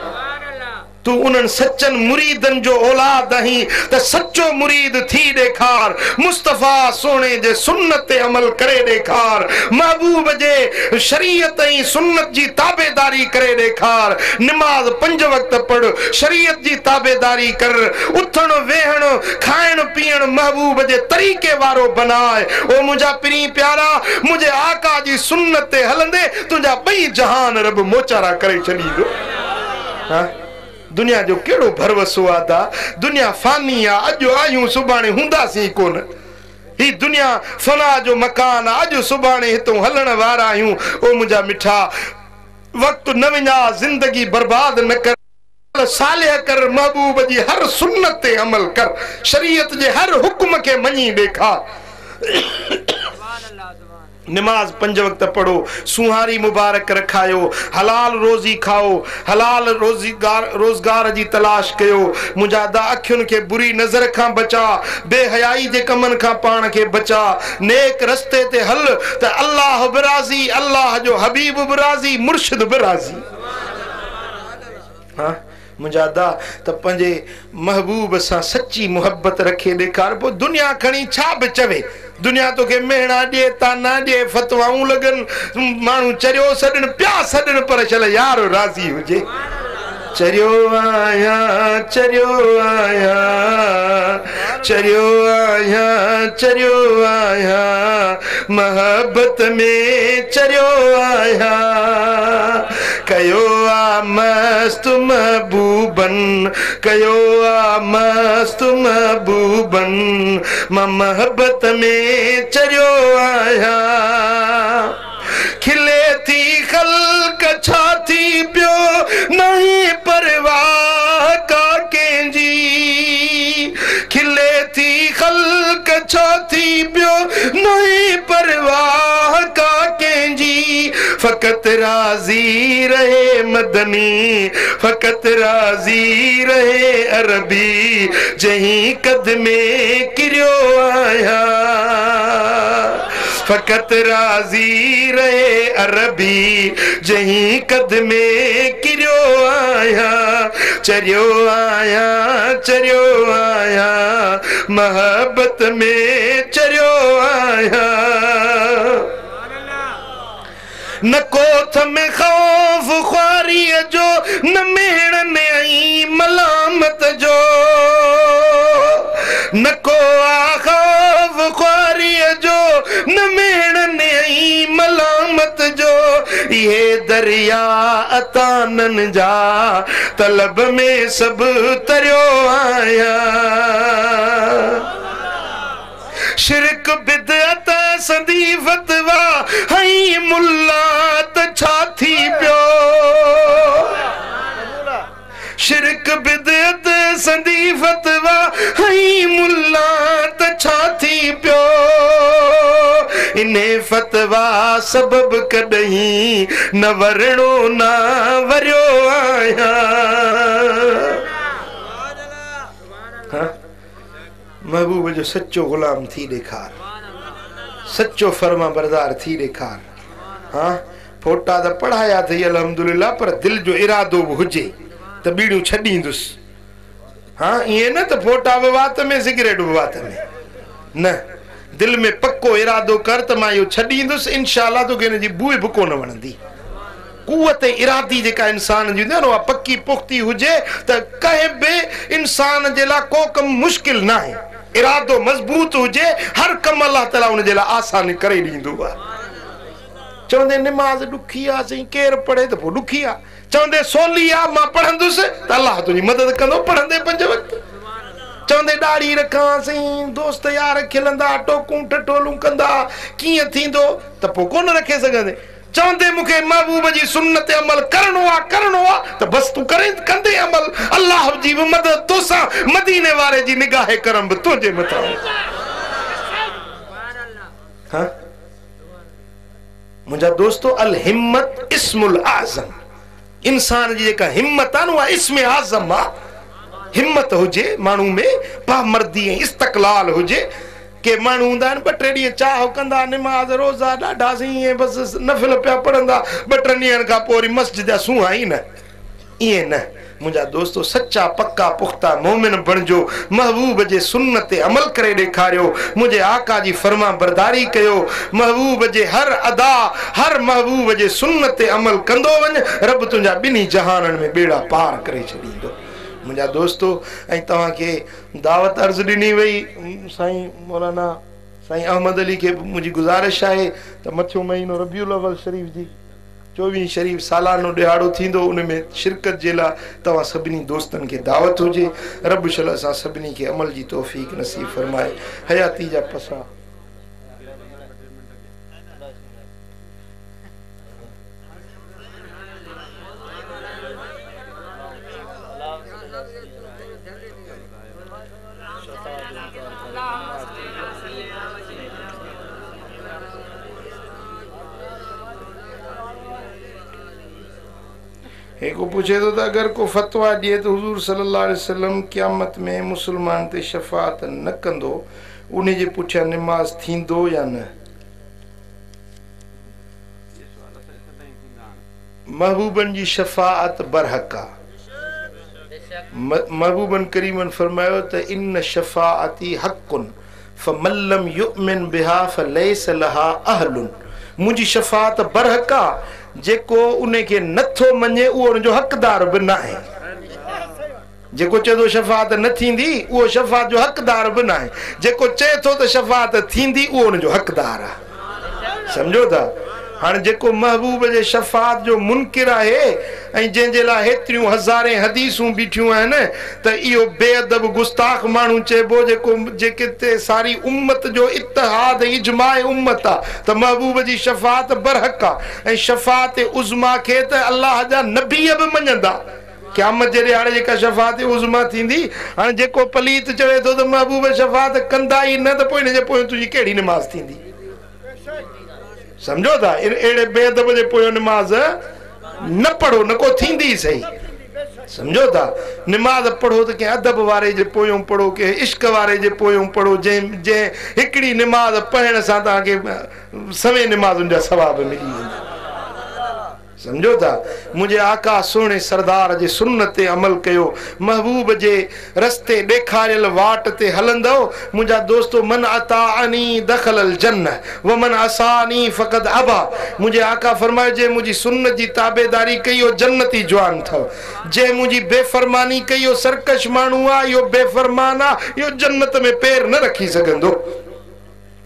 तू उन्हनि सच्चन मुरीदन जो औलाद आहीं त सच्चो मुरीद थी ॾेखार, मुस्तफ़ा सोने जे सुन्नत ते अमल करे ॾेखार, महबूब जे शरीयत ऐं सुन्नत जी ताबेदारी करे ॾेखार। निमाज़ 5 वक्त पढ़, शरीयत जी ताबेदारी कर, उथण वेहण खाइण पीअण महबूब जे तरीक़े वारो बनाए। ओ मुंहिंजा पिरी प्यारा, मुंहिंजे आका जी सुन्नत ते हलंदे तुंहिंजा 2 जहान रब मोचारा करे छॾींदो। हाँ, दुनिया जो केड़ो भरवसो आदा, दुनिया फानी आ, अज आयूं सुभाणे हुंदासीं कोन। ही दुनिया फना जो मकान, अज सुभाणे हितों हलण वारा आयूं। ओ मुंहिंजा मिठा, वक्त न विञा, जिंदगी बर्बाद न कर, सालिह कर, महबूब जी हर सुन्नत ते अमल कर, शरीयत जे हर हुक्म के मनी ॾेखार। निमाज 5 वक्त पढ़ो, सुहारी मुबारक रखायो, हलाल रोजी खाओ, हलाल रोजगार जी तलाश कयो, मुजादा अखियुन के बुरी नजर खां बचा, बेहयाई जे कमन खां पान के बचा, नेक रस्ते ते हल त अल्लाह बिराजी, अल्लाह जो हबीब बिराजी, मुर्शिद बिराजी। हाँ, मुजादा त पंजे महबूब सां सच्ची मोहब्बत रखे ॾेखार, पोइ दुनिया खणी छा बि चवे। दुनिया तो के मेहना दे, ताना दे, फतवाऊं लगन, मानू चरियो सडन प्या सडन, पर चल यार राजी हुजे। चरियो आया, चरियो आया, चरियो आया, चरियो आया, मोहब्बत में चरियो आया, कयो आ मस्त महबूबन, कयो आ मस्त महबूबन, मोहब्बत में चरियो आया। खिले थी खल्क छा थी पियो, नहीं परवाह का कंहिंजी, खिले थी खल्क छा थी पियो, नहीं परवाह का कंहिंजी, फकत राजी रहे मदनी, फकत राजी रहे अरबी, जहीं कदमे किरियो आया, फकत राजी रहे अरबी, जहीं कदमे किरियो आया, चरियो आया, चरियो आया, मोहब्बत में चरियो आया। न कोथ में खौफ ख्वारी जो, न मेहण आई मलामत जो, न को खौफ ख्वारी जो, न मेहण आई मलामत जो, ये दरिया अतानन जा, तलब में सब तरियो आया। शिरक बिदअत संदी फतवा, हई मुल्ला त छा थी पियो, शिरक बिदअत संदी फतवा, हई मुल्ला त छा थी पियो, इने फतवा सबब कॾहिं न वरणो न वरियो आया। हाँ? महबूब जो सच्चो गुलाम थी ॾेखार, सच्चो फर्मा बरदार थी ॾेखार। हाँ, फोटा त पढ़ाया थी अल्हम्दुलिल्लाह, पर दिल जो इरादो बि हुजे त बीड़ियूं छॾींदुसि। हाँ, ईअं न त फोटा बि वात में, सिगरेट बि वात में, न, दिल में पक्को इरादो कर त मां इहो छॾींदुसि, इंशाअल्लाह तोखे हिन जी बूए बि कोन वणंदी। कुवत इरादी जेका इंसान जी हूंदी आहे न, उहा पक्की पुख्ती हुजे त कंहिं बि इंसान जे लाइ को कमु मुश्किल न आहे। इरादो मज़बूत हुजे, हर कम अल्लाह ताला उन जे लाइ आसानी करे ॾींदो आहे। चवंदे निमाज़ ॾुखी आहे साईं, केरु पढ़े त पोइ ॾुखी आहे, चवंदे सवली आहे मां पढ़ंदुसि त अल्लाह तुंहिंजी मदद कंदो पढ़ंदे 5 वक्त। चवंदे ॾाढ़ी रखां साईं, दोस्त यार खिलंदा, टोकूं टटोलूं कंदा, कीअं थींदो, त पोइ कोन रखे सघंदे। चवंदे मूंखे महबूब जी सुन्नत ते अमल करणो आहे त बस तू करे कंदे अमल, अल्लाह जी भी मदद तोसां, मदीने वारे जी निगाह करम भी तुझे मथां। हाँ, मुझा दोस्तों अल हिम्मत इस्मुल आज़म इंसान जी जेका हिम्मत आहे न इस्म आज़म आ हिम्मत हुजे मानू में पामर्दी इस्तक़लाल हुजे के मानू हूंदा आहिनि 2-3 ॾींहं चाह कंदा निमाज़ रोज़ा ॾाढा सी बस नफ़िल पिया पढ़ंदा 2-3 ॾींहंनि खां पोइ वरी मस्जिद जा सूंहां ई न ईअं न मुंहिंजा दोस्तो सच्चा पक्का पुख्ता मोमिन बणिजो महबूब जे सुन्नत ते अमल करे ॾेखारियो मुंहिंजे आका जी फर्मा बरदारी कयो महबूब जे हर अदा हर महबूब जे सुन्नत ते अमल कंदो वञ रब तुंहिंजा ॿिन्ही जहाननि में बेड़ा पार करे छॾींदो मुंहिंजा दोस्तो ऐं तव्हांखे दावत अर्ज़ ॾिनी वई साईं मौलाना साईं अहमद अली खे मुंहिंजी गुज़ारिश आहे त मथियो महीनो रबीउल अव्वल शरीफ़ जी 24 शरीफ़ सालानो ॾियारो थींदो उन में शिरकत जे लाइ तव्हां सभिनी दोस्तनि खे दावत हुजे रब शल असां सभिनी खे अमल जी तौफ़ीक़ नसीब फरमाए हयाती जा पसा एक पूछे तो अगर को फतवा दिए तो हुजूर सल्लल्लाहु अलैहि वसल्लम क़यामत में मुसलमान ते शफाअत न कंदो उन्हें जे पुछा नमाज थींदो या न महबूबन जी शफाअत बरहका महबूबन करीमन फरमायो त इन शफाअती हक़्क़ुन फमन लम युमिन बिहा फलैस लहा अहलुन मुंहिंजी शफाअत बरहका जेको उन खे नथो मञे उहो उन जो हक़दार बि न आहे जेको चए थो शफाअत न थींदी उहो शफाअत जो हक़दार बि न आहे जेको चए थो त शफाअत थींदी उहो उन जो हक़दार आहे सम्झो था हाणे जेको महबूब जे शफाअत जो मुनकिर आहे ऐं जंहिंजे लाइ हेतिरियूं हज़ारे हदीसूं बीठियूं आहिनि त इहो बेअदब गुस्ताख माण्हू चइबो जेके ते सारी उम्मत जो इत्तिहाद इजमाए उम्मत आहे त महबूब जी शफाअत बरहक आहे ऐं शफाअत उज़मा खे त अल्लाह जा नबी बि मञंदा क़यामत जे ॾियारे जेका शफाअत उज़मा थींदी हाणे जेको पलीत चवे थो त महबूब शफाअत कंदा ई न त पोइ हिन जे पोइ तुंहिंजी कहिड़ी निमाज़ थींदी समझो था अड़े बेअदब जे पोयों निमाज़ न पढ़ो न को थींदी सही समझो था निमाज़ पढ़ो तो के अदब वारे जे पोयों पढ़ो के इश्क वारे जे पोयों पढ़ो जे हिकड़ी निमाज़ पढ़ण सां तव्हांखे सवे निमाज़ुनि जा सवाब मिली वेंदा समझो था मुझे आका सोने सरदार जे सुन्नत ते अमल कयो महबूब जे रस्ते ॾेखारियल वाट ते हलंदो मुंहिंजा दोस्तो मन अताअनी दखलल जन्नह व मन असानी फ़क़द अबा मुझे आका फरमायो जे मुंहिंजी सुन्नत जी ताबेदारी कई जन्नती जवान थव जे मुंहिंजी बेफ़रमानी कई सरकश माण्हू आहे इहो बेफ़रमान आहे इहो जन्नत में पैर न रखी सघंदो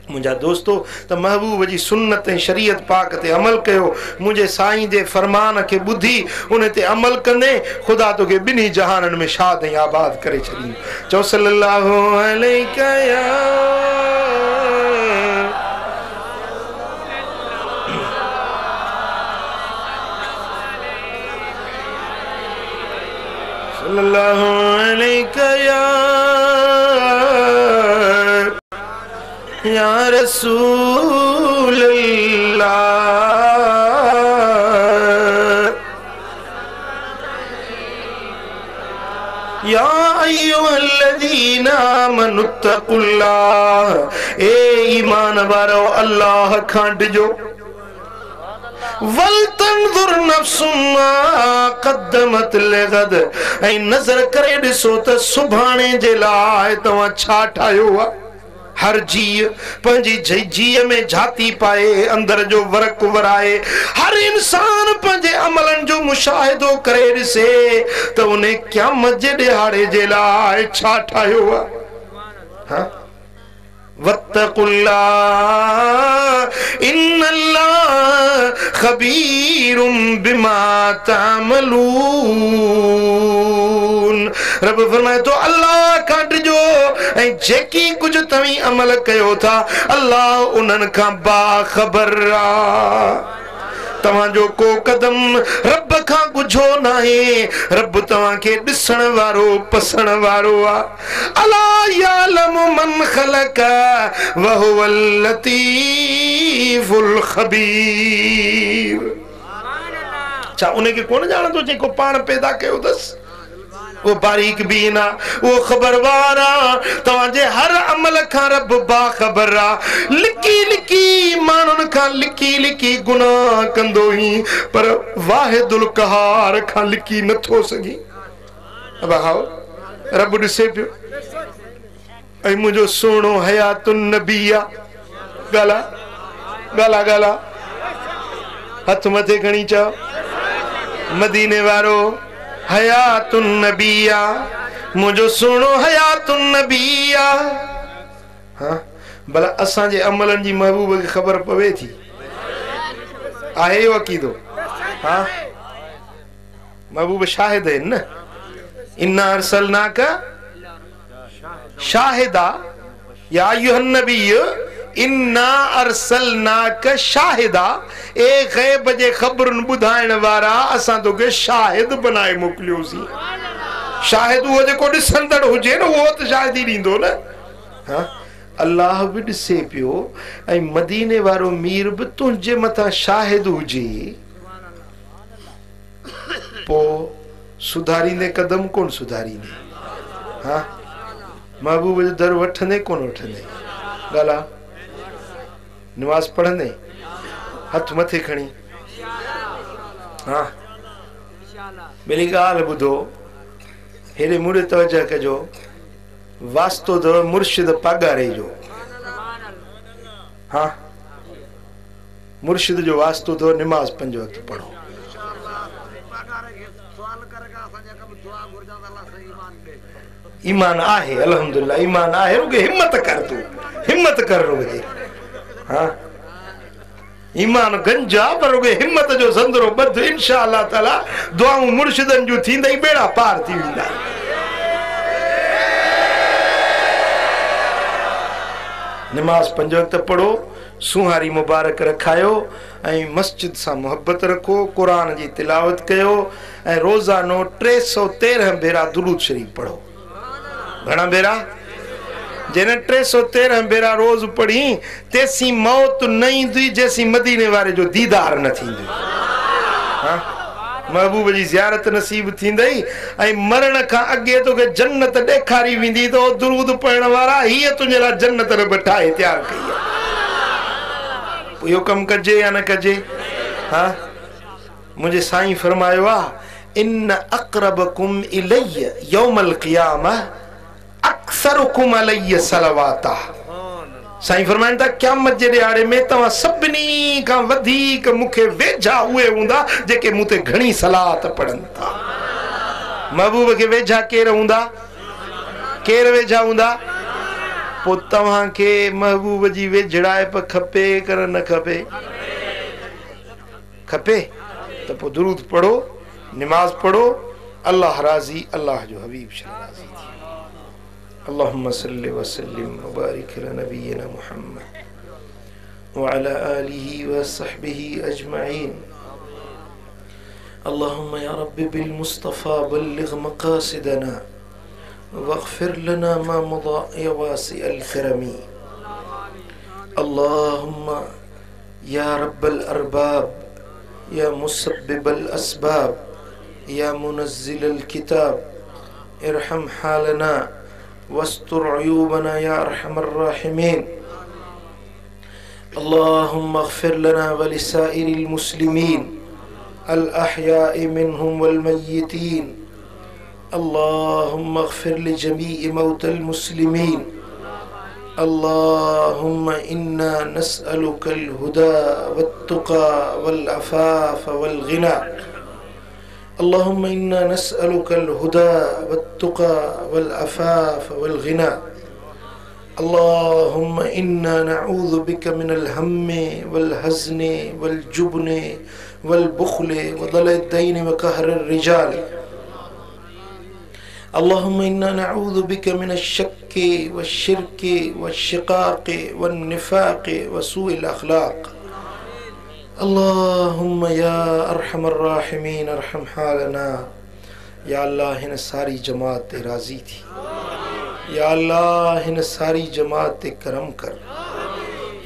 मुंहिंजा दोस्तो त महबूब जी सुन्नत ऐं शरीयत पाक ते अमल कयो मुंहिंजे साईं जे फरमान खे ॿुधी उन ते अमल कंदे ख़ुदा तोखे ॿिन्ही जहाननि में शाद ऐं आबाद करे छॾींदो चओ सल्लल्लाहु अलैका या सल्लल्लाहु अलैका या रसूल अल्लाह या अय्युहल्लज़ीना आमनुत्तकुल्लाह ए ईमान वारो अल्लाह खां डिजो वल तंजुर नफ्सुम मा क़द्दमत लिगद ऐं नज़र करे ॾिसो त सुभाणे जे लाइ तव्हां छा ठाहियो आहे हर जीव पंहिंजी जीअ में जाती पाए अंदर जो वर्क वराए हर इंसान पंहिंजे अमलन जो मुशाहिदो करे ॾिसे त उन क़यामत जे ॾियारे जे लाइ छा ठाहियो आहे वत्तकुल्लाह इन्नल्लाह खबीरुम बिमा तामलून रब फरमाए तो अल्लाह खां डिजो ऐं जेकी कुछ तव्हीं अमल कयो था अल्लाह उन्हनि खां बाख़बर आहे तवां जो को कदम रब खां गुझो नाहे रब तवां के दिसण वारो पसण वारो आ अला यालम मन खलक व हुवल लतीफुल खबीर छा उन के कोन जाणदो जेको पाण पैदा कयो दस वो बारीक बीना वो खबरवार तवां जे हर अमल खां रब बाखबर आ लिकी लिकी मानुन खां लिकी लिकी गुनाह कंदो ही पर वाहिदुल कहार खां लिकी नथो सगी अब हाओ रब ॾिसे पियो ऐं मुंहिंजो सोनो हयातुन नबिया गाला गाला गाला हथ मथे खणी चओ मदीने वारो हयातुन नबिया मुझो सुनो हयातुन नबिया हाँ भला असां जे अमलन जी महबूब खे ख़बर पवे थी आहे यो अकीदो हाँ महबूब शाहिद है न इन्ना अरसलनाका शाहिदा या अय्युहन नबी इन्ना अरसलनाका शाहिदा ए गैब जे खबरुन बुधाइण वारा असां तोखे शाहिद बनाए मोकलियोसी शाहिद वो जेको ॾिसंदड़ हुजे न वो त शाहिदी ॾींदो न हाँ अल्लाह भी ॾिसे पियो ऐं मदीने वारो मीर भी तुंहिंजे मथां शाहिद हुजे पो सुधारींदे कदम कोन सुधारींदे हाँ महबूब जो दर वठंदे कोन वठंदे ॻाल्हि नमाज पढ़ंदे हथ मथे खणी हाँ मेरी ॻाल्हि ॿुधो हेॾे मुड़े तवजह कजो वास्तो अथव मुर्शिद पागारे जो हाँ मुर्शिद जो वास्तो अथव निमाज 5 वक्त पढ़ो ईमान आहे अल्हम्दुलिल्लाह ईमान आहे रुगे हिम्मत कर तू हिम्मत कर रुगे हाँ ईमान गंजा पर रुगे हिम्मत जो संदरो बद इंशाअल्लाह ताला दुआऊं मुर्शिदन जो थींदई बेड़ा पार थी वेंदा नमाज 5 वक्त पढ़ो सुहारी मुबारक रखायो ऐं मस्जिद सां मोहब्बत रखो कुरान जी तिलावत कयो ऐं रोजानो 313 भेरा दुरूद शरीफ पढ़ो घणा भेरा जिन 313 भेरा रोज पढ़ी तेसी मौत न ईंदी जेसी मदीने वारे जो दीदार न थींदो हाँ महबूब जी ज़ियारत नसीब थींदई ऐं मरण खां अॻे तोखे जन्नत ॾेखारी वेंदी तो दुरूद पढ़ण वारा हीअ तुंहिंजे लाइ जन्नत रब ठाहे तयार कई आहे इहो कमु कजे या न कजे हाँ मुंहिंजे साईं फरमायो आहे इन अक़रबकुम इलैय यौमल क़ियामह अक्सरुकुम अलैय सलवाता साईं फरमाइनि था क़यामत जे ॾियारे में तव्हां सभिनी खां वधीक मूंखे वेझा उहे हूंदा जेके मूं ते घणी सलात पढ़नि था महबूब खे वेझा केर हूंदा केर वेझा हूंदा पोइ तव्हांखे महबूब जी वेझड़ाइप खपे कर न खपे खपे त पोइ दुरूद पढ़ो नमाज पढ़ो अल्लाह राज़ी अल्लाह जो हबीब शल राज़ी थी अल्लाहुम्मा सल्लि व सल्लिम व बारिक अला नबियना मुहम्मद व अला आलिहि व सहबिहि अजमईन अल्लाहुम्मा या रब्बी बिल मुस्तफा बल्लिग मकासिदना वग़फिर लना मा मदा या वासी अल करमी अल्लाहुम्मा या रब्बल अरबाब या मुसब्बिबल अस्बाब या मुनज़्ज़िलल किताब इरहम हालना वस्तुर अयूबना या अरहमर राहिमीन अल्लाहुम्मा अग़फिर लना व लिसाइरिल मुस्लिमीन अल अहयाइ मिनहुम वल मय्यितीन अल्लाहुम्मा अग़फिर लिजमीइ मौतल मुस्लिमीन अल्लाहुम्मा इन्ना नस्अलुकल हुदा वत्तुक़ा वल अफ़ाफ़ वल ग़िना اللهم إنا نسألك الهدى والتقى والعفاف والغنى اللهم إنا نعوذ بك من الهم والحزن والجبن والبخل وضلع الدين وقهر الرجال اللهم إنا نعوذ بك من الشك والشرك والشقاق والنفاق وسوء الأخلاق अल्लाहुम्मा या अरहमर राहिमीन अरहम हालना। या अल्लाह हिन सारी जमात ते राज़ी थी। या अल्लाह हिन सारी जमात ते करम कर।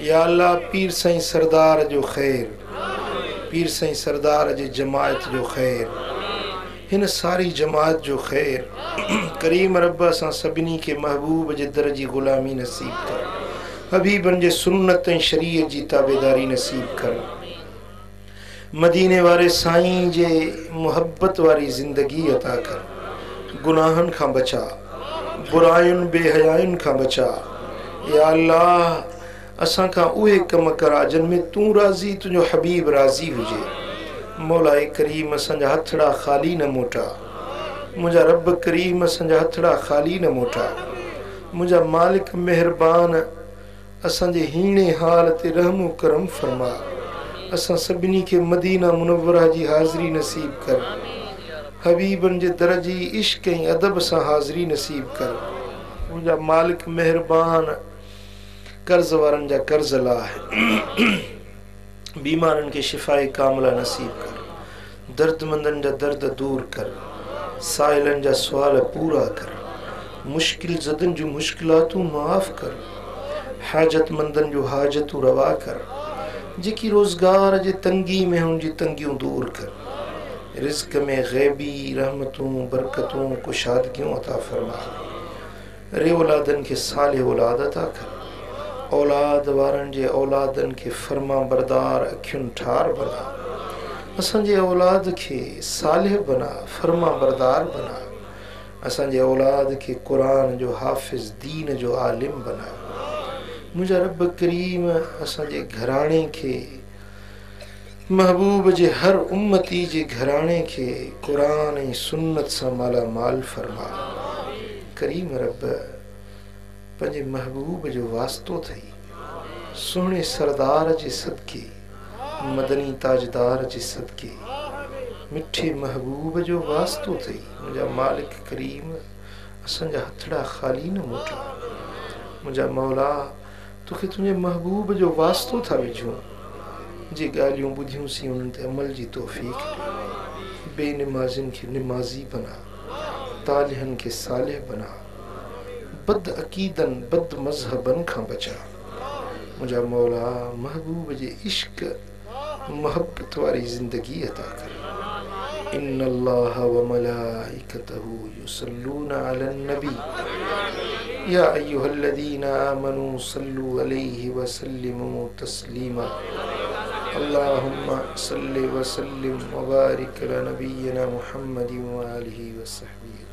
या अल्लाह पीर साईं सरदार जो खैर, पीर साईं सरदार जी जमात जो खैर, हिन सारी जमात जो खैर करीम रब असां सभिनी के महबूब जे दर जी ग़ुलामी नसीब कर। हबीबन जे सुन्नत ऐं शरीयत जी ताबेदारी नसीब कर। मदीने वारे साईं जे मुहब्बत वारी ज़िंदगी अता कर। गुनाहन खां बचा, बुरायुन बेहयायुन खां बचा। या अल्लाह असां खां उहे कम करा जिन में तू राज़ी, तुझो हबीब राज़ी हुजे। मौलाए करीम असांजा हथड़ा ख़ाली न मोटा। मुंहिंजा रब करीम असांजा हथड़ा ख़ाली न मोटा। मुंहिंजा मालिक मेहरबान असांजे हीणे हाल ते रहमो करम फरमा। असां सभिनी के मदीना मुनव्वरा जी हाज़री नसीब कर। हबीबन जे दर जी इश्क ऐं अदब सां हाज़री नसीब कर। मुंहिंजा मालिक मेहरबान कर्ज़ वारनि जा कर्ज़ लाहे, बीमारनि खे शिफ़ाए कामिला नसीब कर। दर्दमंदनि जा दर्द दूर कर। साइलनि जा सुवाल पूरा कर। मुश्किल ज़दनि जूं मुश्किलातूं माफ़ कर। हाजतमंदनि जूं हाजतूं रवा कर। जेकी रोज़गार जे तंगी में हुन जी तंगियूं दूर कर। रिज़्क़ में ग़ैबी रहमतूं बरकतूं कुशादगियूं अता फरमा। रे औलादनि खे साले औलाद अता कर। औलाद वारनि जे औलादनि खे फर्मा बरदार अखियुनि ठार बना। असांजे औलाद खे सालिह बना, फर्मा बरदार बना। असांजे औलाद खे क़ुरान जो हाफ़िज़, दीन जो आलिम बना। मुंहिंजा रब करीम असांजे घराणे खे, महबूब जे हर उम्मती जे घराणे खे क़ुरान ऐं सुन्नत सां माला माल फरमा। करीम रब पंहिंजे महबूब जो वास्तो थई, सुहिणे सरदार जे सदके, मदनी ताजदार जे सदके, मिठे महबूब जो वास्तो थई। मुंहिंजा मालिक करीम असांजा हथड़ा ख़ाली न मोटा। मुंहिंजा मौला तोखे तुंहिंजे महबूब जो वास्तो था विझूं। जे ॻाल्हियूं ॿुधियूंसीं उन्हनि ते अमल जी तौफ़ीक़ ॾे। बेनिमाज़िन खे निमाज़ी बना, तालिहन के सालिह बना। बद अक़ीदन बद मज़हबन खां बचा। मुंहिंजा मौला महबूब जे इश्क मोहब्बत वारी ज़िंदगी अता कर। इन्नल्लाह व मलाइकतहू युसल्लूना अलन नबी या अय्युहल्लज़ीना आमनू सल्लू अलैहि व सल्लिमू तस्लीमा। अल्लाहुम्मा सल्लि व सल्लिम व बारिक अला नबिय्यिना मुहम्मदिन व आलिहि व सहबिहि।